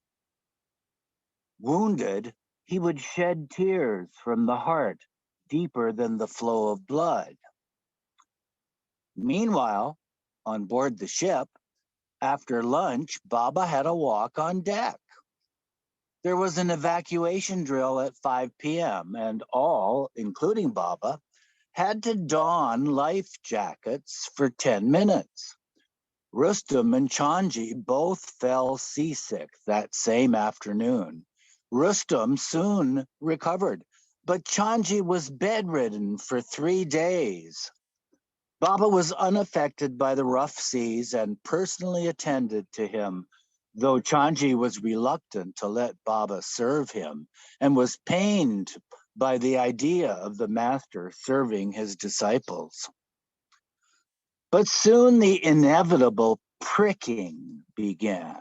S1: Wounded, he would shed tears from the heart deeper than the flow of blood. Meanwhile, on board the ship, after lunch, Baba had a walk on deck. There was an evacuation drill at 5 p.m. and all, including Baba, had to don life jackets for 10 minutes. Rustam and Chanji both fell seasick that same afternoon. Rustam soon recovered, but Chanji was bedridden for 3 days. Baba was unaffected by the rough seas and personally attended to him though Chanji was reluctant to let Baba serve him and was pained by the idea of the master serving his disciples. But soon the inevitable pricking began.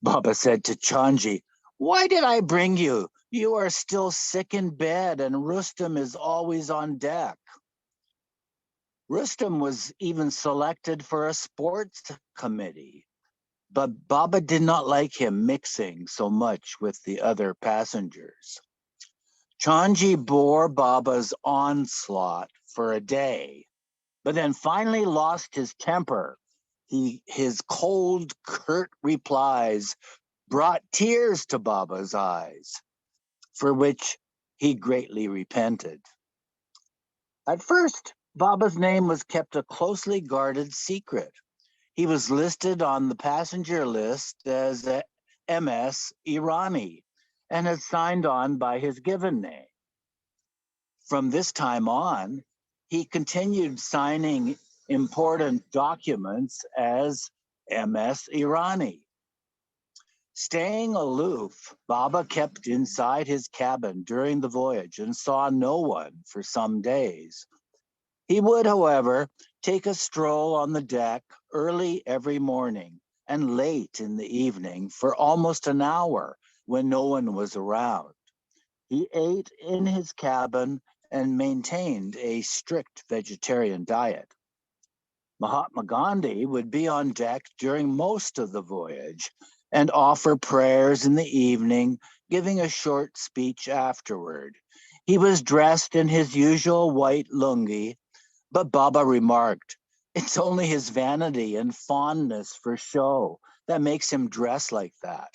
S1: Baba said to Chanji, "Why did I bring you? You are still sick in bed and Rustam is always on deck." Rustam was even selected for a sports committee, but Baba did not like him mixing so much with the other passengers. Chanji bore Baba's onslaught for a day, but then finally lost his temper. His cold, curt replies brought tears to Baba's eyes, for which he greatly repented. At first, Baba's name was kept a closely guarded secret. He was listed on the passenger list as MS Irani and had signed on by his given name. From this time on, he continued signing important documents as MS Irani. Staying aloof, Baba kept inside his cabin during the voyage and saw no one for some days. He would, however, take a stroll on the deck early every morning and late in the evening for almost an hour when no one was around. He ate in his cabin and maintained a strict vegetarian diet. Mahatma Gandhi would be on deck during most of the voyage and offer prayers in the evening, giving a short speech afterward. He was dressed in his usual white lungi, but Baba remarked, "It's only his vanity and fondness for show that makes him dress like that.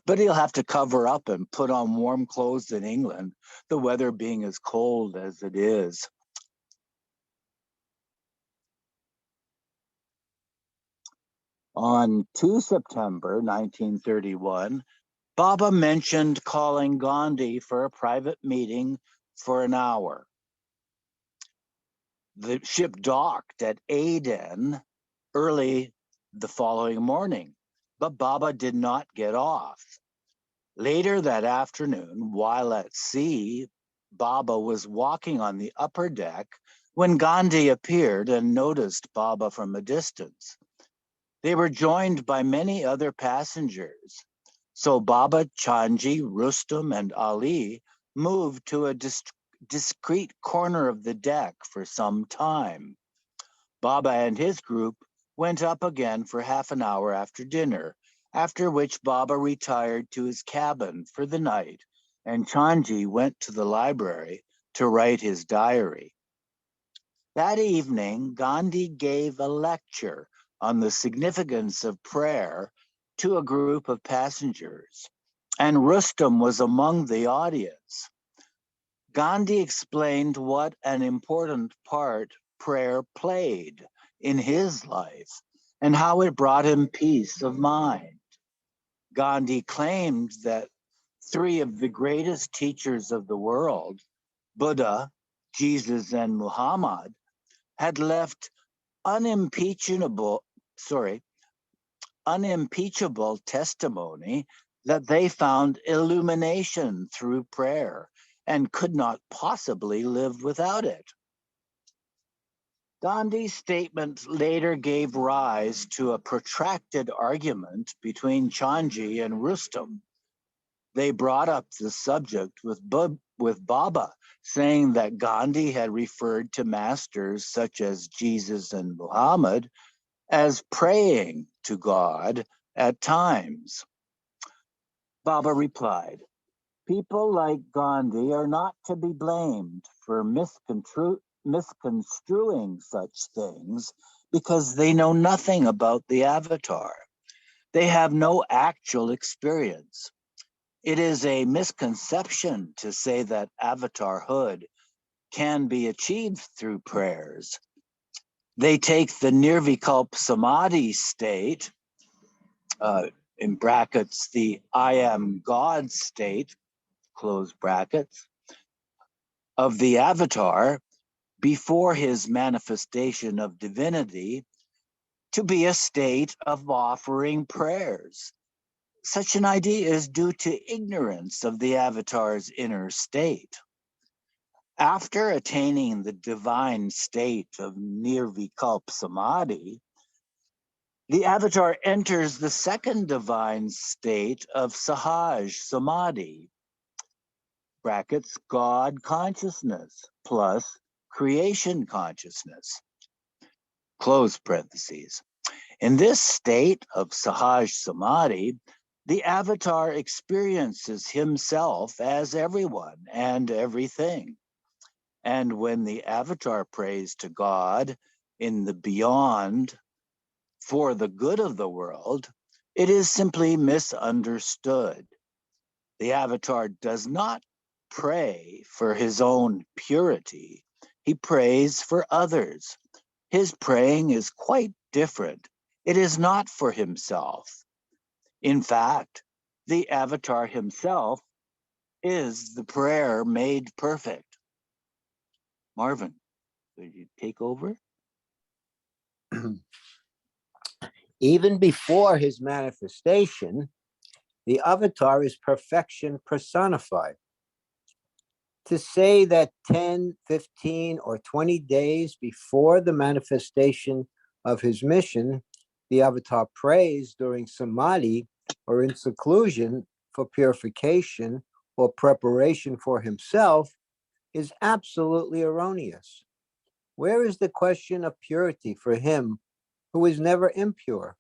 S1: But he'll have to cover up and put on warm clothes in England, the weather being as cold as it is." On 2 September 1931, Baba mentioned calling Gandhi for a private meeting for an hour. The ship docked at Aden early the following morning, but Baba did not get off. Later that afternoon, while at sea, Baba was walking on the upper deck when Gandhi appeared and noticed Baba from a distance. They were joined by many other passengers. So Baba, Chanji, Rustam, and Ali moved to a discreet corner of the deck for some time. Baba and his group went up again for half an hour after dinner, after which Baba retired to his cabin for the night, and Chanji went to the library to write his diary. That evening, Gandhi gave a lecture on the significance of prayer to a group of passengers, and Rustam was among the audience. Gandhi explained what an important part prayer played in his life and how it brought him peace of mind. Gandhi claimed that three of the greatest teachers of the world, Buddha, Jesus, and Muhammad, had left unimpeachable testimony that they found illumination through prayer and could not possibly live without it. Gandhi's statement later gave rise to a protracted argument between Chanji and Rustam. They brought up the subject with Baba, saying that Gandhi had referred to masters such as Jesus and Muhammad as praying to God at times. Baba replied, "People like Gandhi are not to be blamed for misconstruing such things because they know nothing about the avatar. They have no actual experience. It is a misconception to say that avatarhood can be achieved through prayers. They take the nirvikalp samadhi state, in brackets, the I am God state, close brackets, of the avatar before his manifestation of divinity to be a state of offering prayers. Such an idea is due to ignorance of the avatar's inner state. After attaining the divine state of nirvikalp samadhi, the avatar enters the second divine state of sahaj samadhi, brackets God consciousness plus creation consciousness, close parentheses. In this state of sahaj samadhi, the avatar experiences himself as everyone and everything. And when the avatar prays to God in the beyond for the good of the world, it is simply misunderstood. The avatar does not pray for his own purity, he prays for others. His praying is quite different. It is not for himself. In fact, the avatar himself is the prayer made perfect. Marvin, could you take over?
S3: Even before his manifestation, the avatar is perfection personified. To say that 10, 15, or 20 days before the manifestation of his mission, the avatar prays during samadhi or in seclusion for purification or preparation for himself is absolutely erroneous. Where is the question of purity for him who is never impure?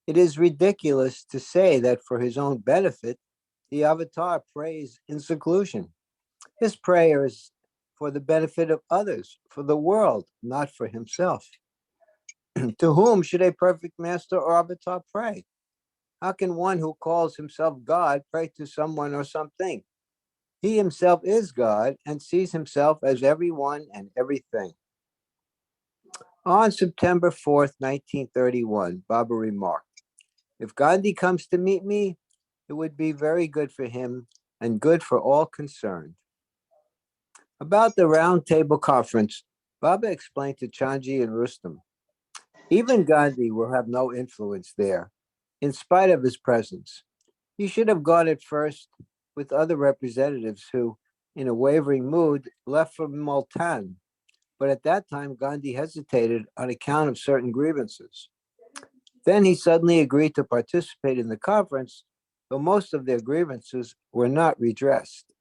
S3: It is ridiculous to say that for his own benefit, the avatar prays in seclusion. His prayer is for the benefit of others, for the world, not for himself. To whom should a perfect master or avatar pray? How can one who calls himself God pray to someone or something? He himself is God and sees himself as everyone and everything. On September 4th, 1931, Baba remarked, "If Gandhi comes to meet me, it would be very good for him and good for all concerned." About the Round Table Conference, Baba explained to Chanji and Rustam, even Gandhi will have no influence there, in spite of his presence. He should have gone at first with other representatives who, in a wavering mood, left for Multan. But at that time, Gandhi hesitated on account of certain grievances. Then he suddenly agreed to participate in the conference, though most of their grievances were not redressed.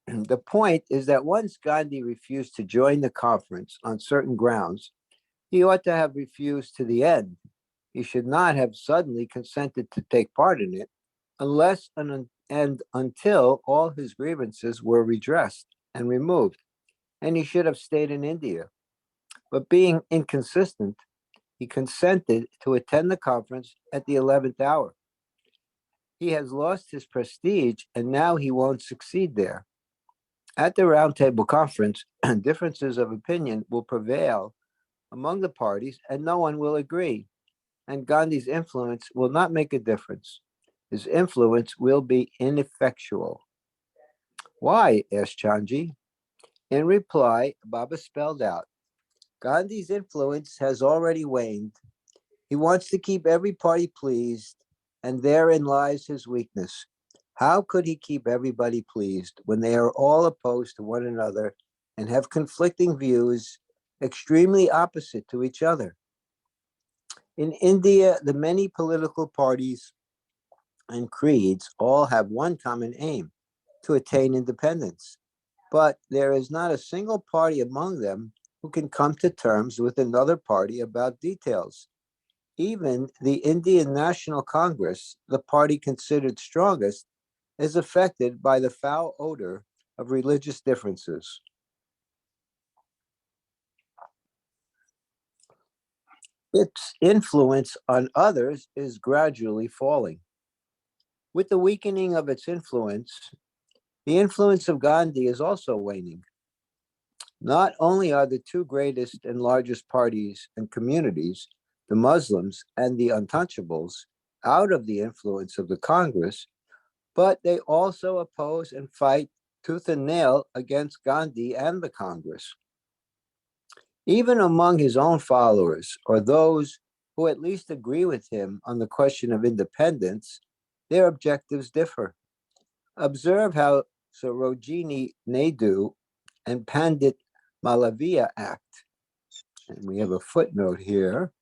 S3: The point is that once Gandhi refused to join the conference on certain grounds, he ought to have refused to the end. He should not have suddenly consented to take part in it unless and until all his grievances were redressed and removed, and he should have stayed in India. But being inconsistent, he consented to attend the conference at the 11th hour. He has lost his prestige and now he won't succeed there. At the Roundtable Conference, differences of opinion will prevail among the parties and no one will agree. And Gandhi's influence will not make a difference. His influence will be ineffectual. Why? Asked Chanji. In reply, Baba spelled out, Gandhi's influence has already waned. He wants to keep every party pleased, and therein lies his weakness. How could he keep everybody pleased when they are all opposed to one another and have conflicting views extremely opposite to each other? In India, the many political parties and creeds all have one common aim, to attain independence. But there is not a single party among them who can come to terms with another party about details. Even the Indian National Congress, the party considered strongest, is affected by the foul odor of religious differences. Its influence on others is gradually falling. With the weakening of its influence, the influence of Gandhi is also waning. Not only are the two greatest and largest parties and communities, the Muslims and the Untouchables, out of the influence of the Congress, but they also oppose and fight tooth and nail against Gandhi and the Congress. Even among his own followers, or those who at least agree with him on the question of independence, their objectives differ. Observe how Sarojini Naidu and Pandit Malaviya act. And we have a footnote here.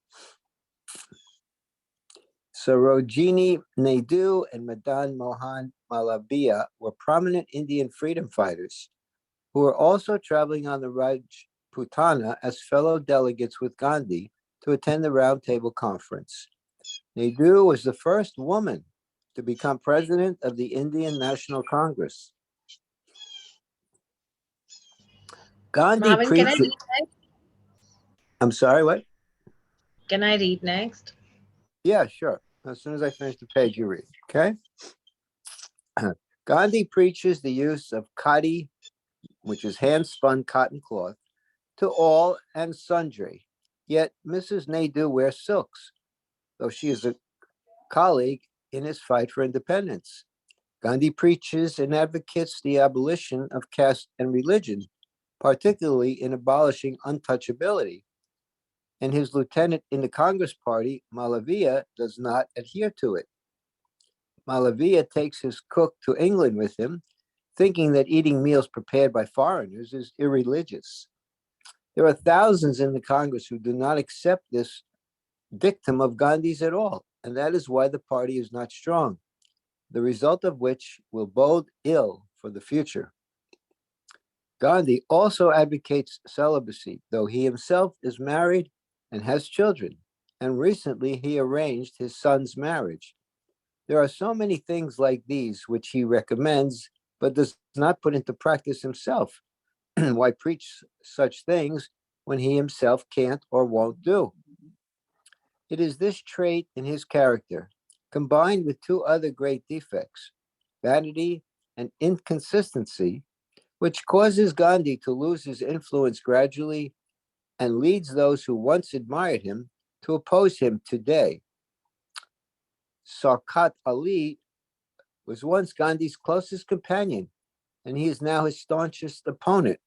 S3: Sarojini Naidu and Madan Mohan Malaviya were prominent Indian freedom fighters who were also traveling on the Rajputana as fellow delegates with Gandhi to attend the Round Table Conference. Naidu was the first woman to become president of the Indian National Congress. Gandhi
S5: Marvin, can I
S3: preached.
S5: read next?
S3: I'm sorry, what?
S5: Can I read next?
S3: Yeah, sure. As soon as I finish the page, you read. Okay. Gandhi preaches the use of khadi, which is hand-spun cotton cloth, to all and sundry. Yet Mrs. Naidu wears silks, though she is a colleague in his fight for independence. Gandhi preaches and advocates the abolition of caste and religion, particularly in abolishing untouchability. And his lieutenant in the Congress Party, Malaviya, does not adhere to it. Malaviya takes his cook to England with him, thinking that eating meals prepared by foreigners is irreligious. There are thousands in the Congress who do not accept this dictum of Gandhi's at all, and that is why the party is not strong, the result of which will bode ill for the future. Gandhi also advocates celibacy, though he himself is married and has children, and recently he arranged his son's marriage. There are so many things like these which he recommends, but does not put into practice himself. Why preach such things when he himself can't or won't do? It is this trait in his character, combined with two other great defects, vanity and inconsistency, which causes Gandhi to lose his influence gradually and leads those who once admired him to oppose him today. Sarkat Ali was once Gandhi's closest companion, and he is now his staunchest opponent.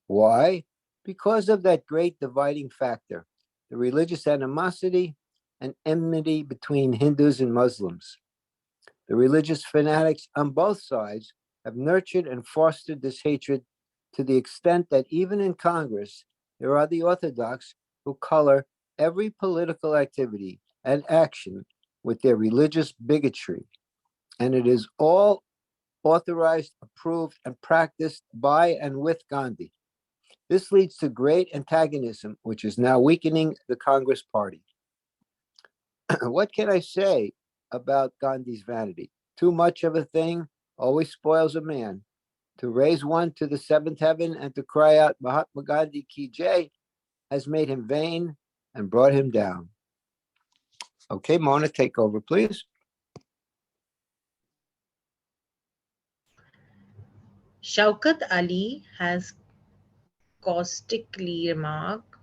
S3: Why? Because of that great dividing factor, the religious animosity and enmity between Hindus and Muslims. The religious fanatics on both sides have nurtured and fostered this hatred to the extent that even in Congress, there are the Orthodox who color every political activity and action with their religious bigotry. And it is all authorized, approved, and practiced by and with Gandhi. This leads to great antagonism, which is now weakening the Congress party. What can I say about Gandhi's vanity? Too much of a thing always spoils a man. To raise one to the seventh heaven and to cry out Mahatma Gandhi ki jai has made him vain and brought him down. Okay, Mona, take over, please.
S5: Shaukat Ali has caustically remarked,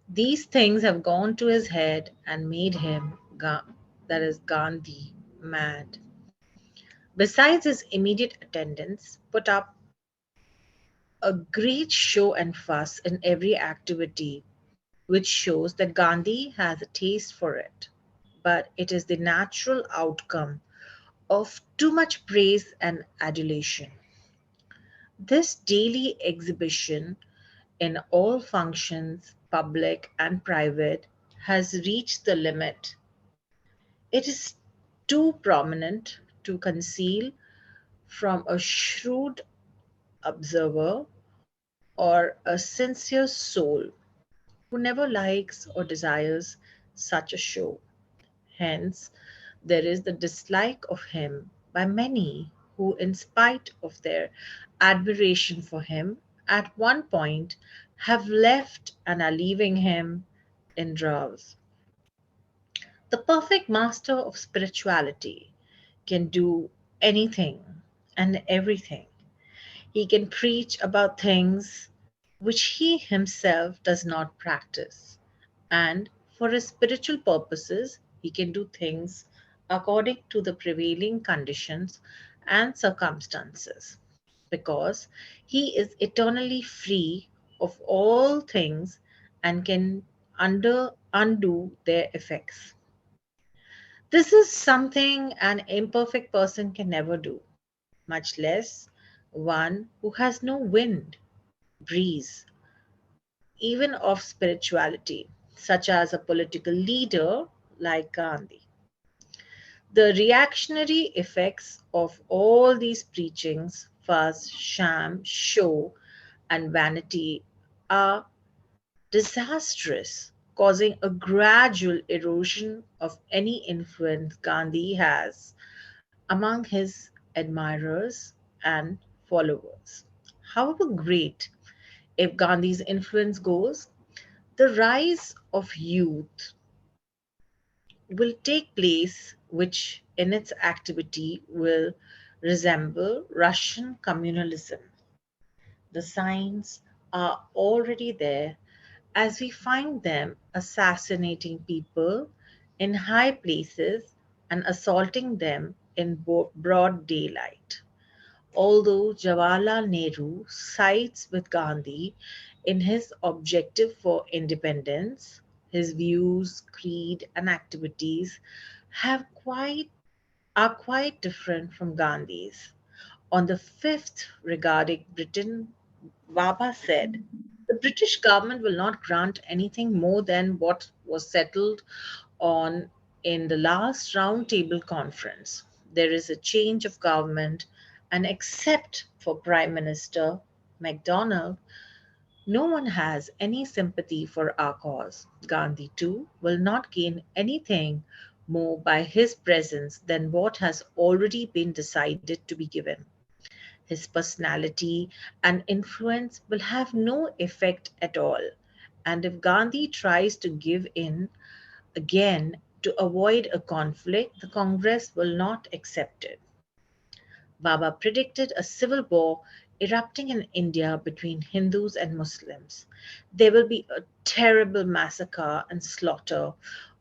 S5: these things have gone to his head and made him, that is Gandhi, mad. Besides his immediate attendants, put up a great show and fuss in every activity, which shows that Gandhi has a taste for it. But it is the natural outcome of too much praise and adulation. This daily exhibition in all functions, public and private, has reached the limit. It is too prominent to conceal from a shrewd observer or a sincere soul who never likes or desires such a show. Hence, there is the dislike of him by many who, in spite of their admiration for him, at one point have left and are leaving him in droves. The perfect master of spirituality can do anything and everything. He can preach about things which he himself does not practice. And for his spiritual purposes, he can do things according to the prevailing conditions and circumstances because he is eternally free of all things and can, under undo their effects. This is something an imperfect person can never do, much less one who has no wind, breeze, even of spirituality, such as a political leader like Gandhi. The reactionary effects of all these preachings, fuss, sham, show, and vanity are disastrous, causing a gradual erosion of any influence Gandhi has among his admirers and followers. However great, if Gandhi's influence goes, the rise of youth will take place, which in its activity will resemble Russian communalism. The signs are already there as we find them assassinating people in high places and assaulting them in broad daylight. Although Jawaharlal Nehru sides with Gandhi in his objective for independence, his views, creed, and activities have quite are quite different from Gandhi's. On the fifth regarding Britain, Baba said, the British government will not grant anything more than what was settled on in the last round table conference. There is a change of government, and except for Prime Minister MacDonald, no one has any sympathy for our cause. Gandhi, too, will not gain anything more by his presence than what has already been decided to be given. His personality and influence will have no effect at all. And if Gandhi tries to give in again to avoid a conflict, the Congress will not accept it. Baba predicted a civil war erupting in India between Hindus and Muslims. There will be a terrible massacre and slaughter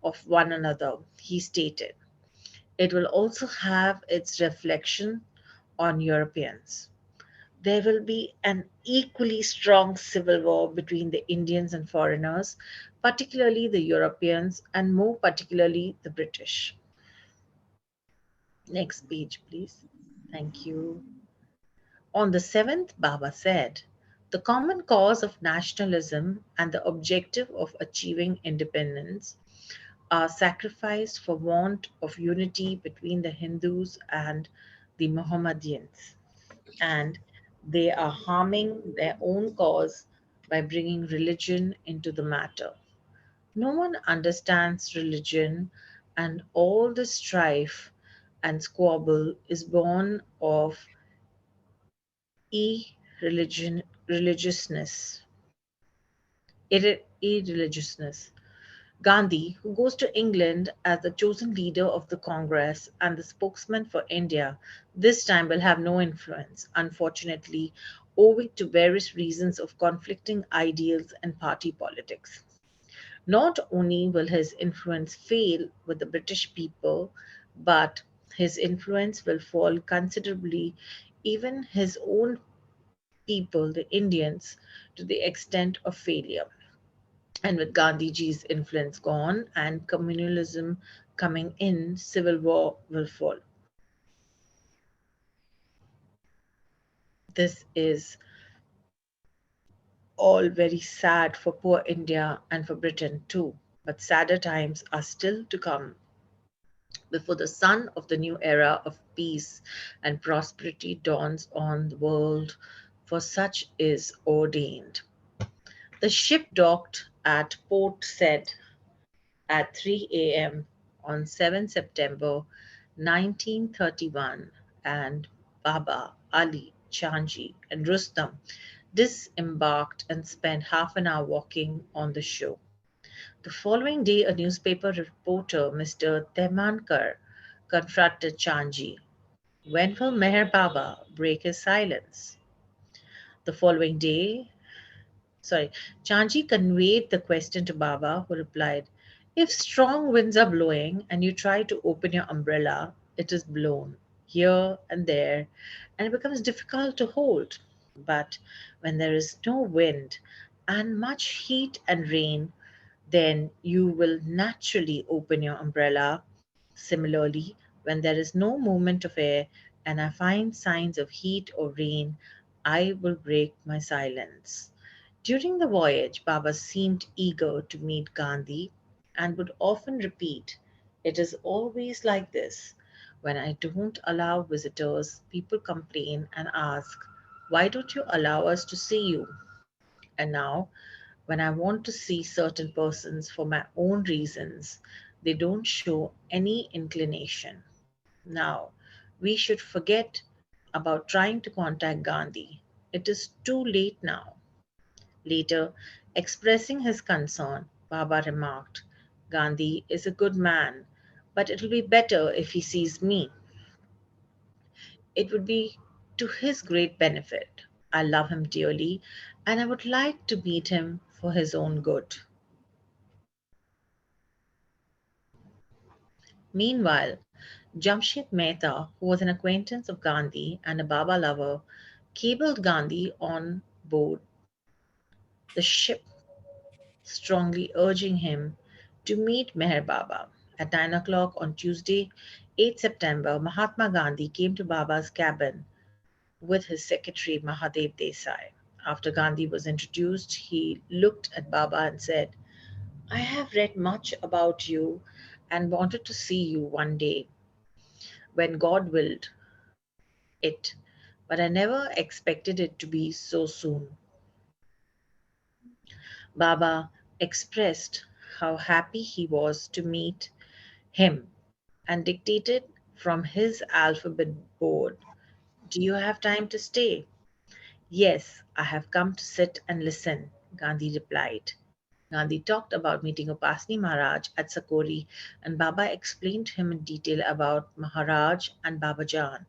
S5: of one another, he stated. It will also have its reflection on Europeans. There will be an equally strong civil war between the Indians and foreigners, particularly the Europeans, and more particularly the British. Next page, please. Thank you. On the seventh, Baba said, the common cause of nationalism and the objective of achieving independence are sacrificed for want of unity between the Hindus and the Mohammedans, and they are harming their own cause by bringing religion into the matter. No one understands religion, and all the strife and squabble is born of irreligion, religiousness, irreligiousness. Gandhi, who goes to England as the chosen leader of the Congress and the spokesman for India, this time will have no influence, unfortunately, owing to various reasons of conflicting ideals and party politics. Not only will his influence fail with the British people, but his influence will fall considerably, even his own people, the Indians, to the extent of failure. And with Gandhiji's influence gone and communalism coming in, civil war will fall. This is all very sad for poor India and for Britain too. But sadder times are still to come before the sun of the new era of peace and prosperity dawns on the world, for such is ordained. The ship docked at Port Said at 3 a.m. on 7 September 1931, and Baba, Ali, Chanji, and Rustam disembarked and spent half an hour walking on the shore. The following day, a newspaper reporter, Mr. Temankar, confronted Chanji. When will Meher Baba break his silence? The following day, sorry, Chanji conveyed the question to Baba, who replied, if strong winds are blowing and you try to open your umbrella, it is blown here and there and it becomes difficult to hold. But when there is no wind and much heat and rain, then you will naturally open your umbrella. Similarly, when there is no movement of air and I find signs of heat or rain, I will break my silence. During the voyage, Baba seemed eager to meet Gandhi and would often repeat, "It is always like this. When I don't allow visitors, people complain and ask, 'Why don't you allow us to see you?' And now, when I want to see certain persons for my own reasons, they don't show any inclination. Now, we should forget about trying to contact Gandhi. It is too late now." Later, expressing his concern, Baba remarked, "Gandhi is a good man, but it will be better if he sees me. It would be to his great benefit. I love him dearly, and I would like to meet him for his own good." Meanwhile, Jamshid Mehta, who was an acquaintance of Gandhi and a Baba lover, cabled Gandhi on board the ship, strongly urging him to meet Meher Baba. At 9 o'clock on Tuesday, 8 September, Mahatma Gandhi came to Baba's cabin with his secretary Mahadev Desai. After Gandhi was introduced, he looked at Baba and said, "I have read much about you and wanted to see you one day when God willed it, but I never expected it to be so soon." Baba expressed how happy he was to meet him and dictated from his alphabet board, "Do you have time to stay?" "Yes, I have come to sit and listen," Gandhi replied. Gandhi talked about meeting Upasni Maharaj at Sakori, and Baba explained to him in detail about Maharaj and Babajan.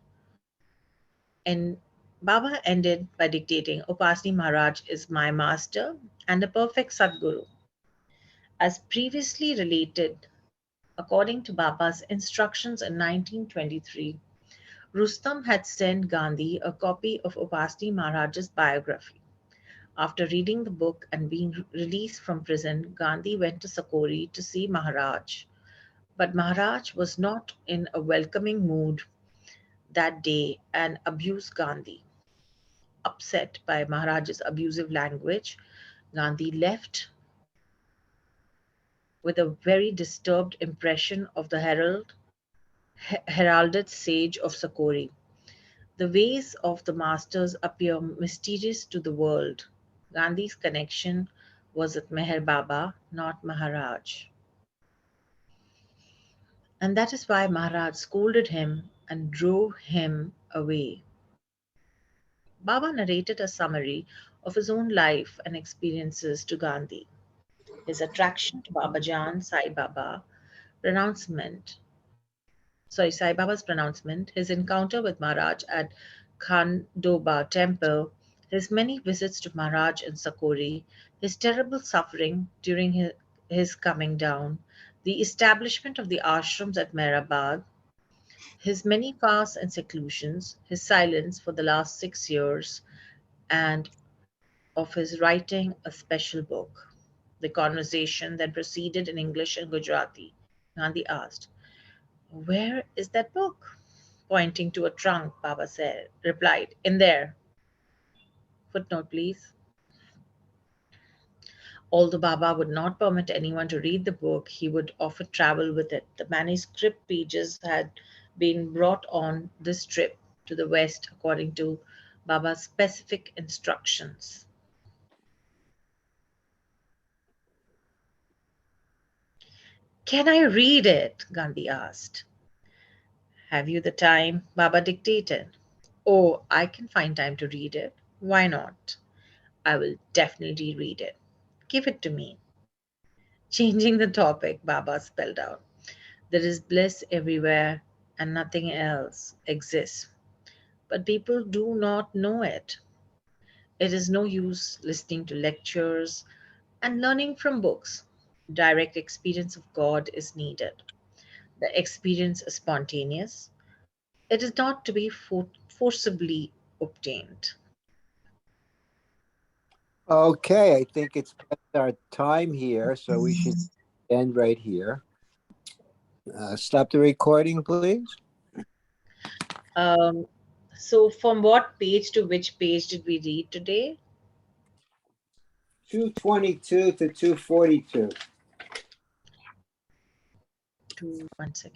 S5: And Baba ended by dictating, "Upasni Maharaj is my master and a perfect Sadguru." As previously related, according to Baba's instructions in 1923, Rustam had sent Gandhi a copy of Upasni Maharaj's biography. After reading the book and being released from prison, Gandhi went to Sakori to see Maharaj. But Maharaj was not in a welcoming mood that day and abused Gandhi. Upset by Maharaj's abusive language, Gandhi left with a very disturbed impression of the heralded sage of Sakori. The ways of the masters appear mysterious to the world. Gandhi's connection was with Meher Baba, not Maharaj. And that is why Maharaj scolded him and drove him away. Baba narrated a summary of his own life and experiences to Gandhi. His attraction to Babajan Sai Baba pronouncement, Sai Baba's pronouncement, his encounter with Maharaj at Khandoba temple, his many visits to Maharaj in Sakori, his terrible suffering during his coming down, the establishment of the ashrams at Mehrabad, his many fasts and seclusions, his silence for the last 6 years, and of his writing a special book. The conversation then proceeded in English and Gujarati. Gandhi asked, "Where is that book?" Pointing to a trunk, Baba replied, "In there." Footnote, please. Although Baba would not permit anyone to read the book, he would often travel with it. The manuscript pages had been brought on this trip to the West according to Baba's specific instructions. "Can I read it?" Gandhi asked. "Have you the time?" Baba dictated. "Oh, I can find time to read it. Why not? I will definitely read it. Give it to me." Changing the topic, Baba spelled out, "There is bliss everywhere and nothing else exists. But people do not know it. It is no use listening to lectures and learning from books. Direct experience of God is needed. The experience is spontaneous. It is not to be forcibly obtained."
S3: Okay, I think it's past our time here, so we should end right here. Stop the recording, please.
S5: So from what page to which page did we read today?
S3: 222 to 242.
S5: 1 second.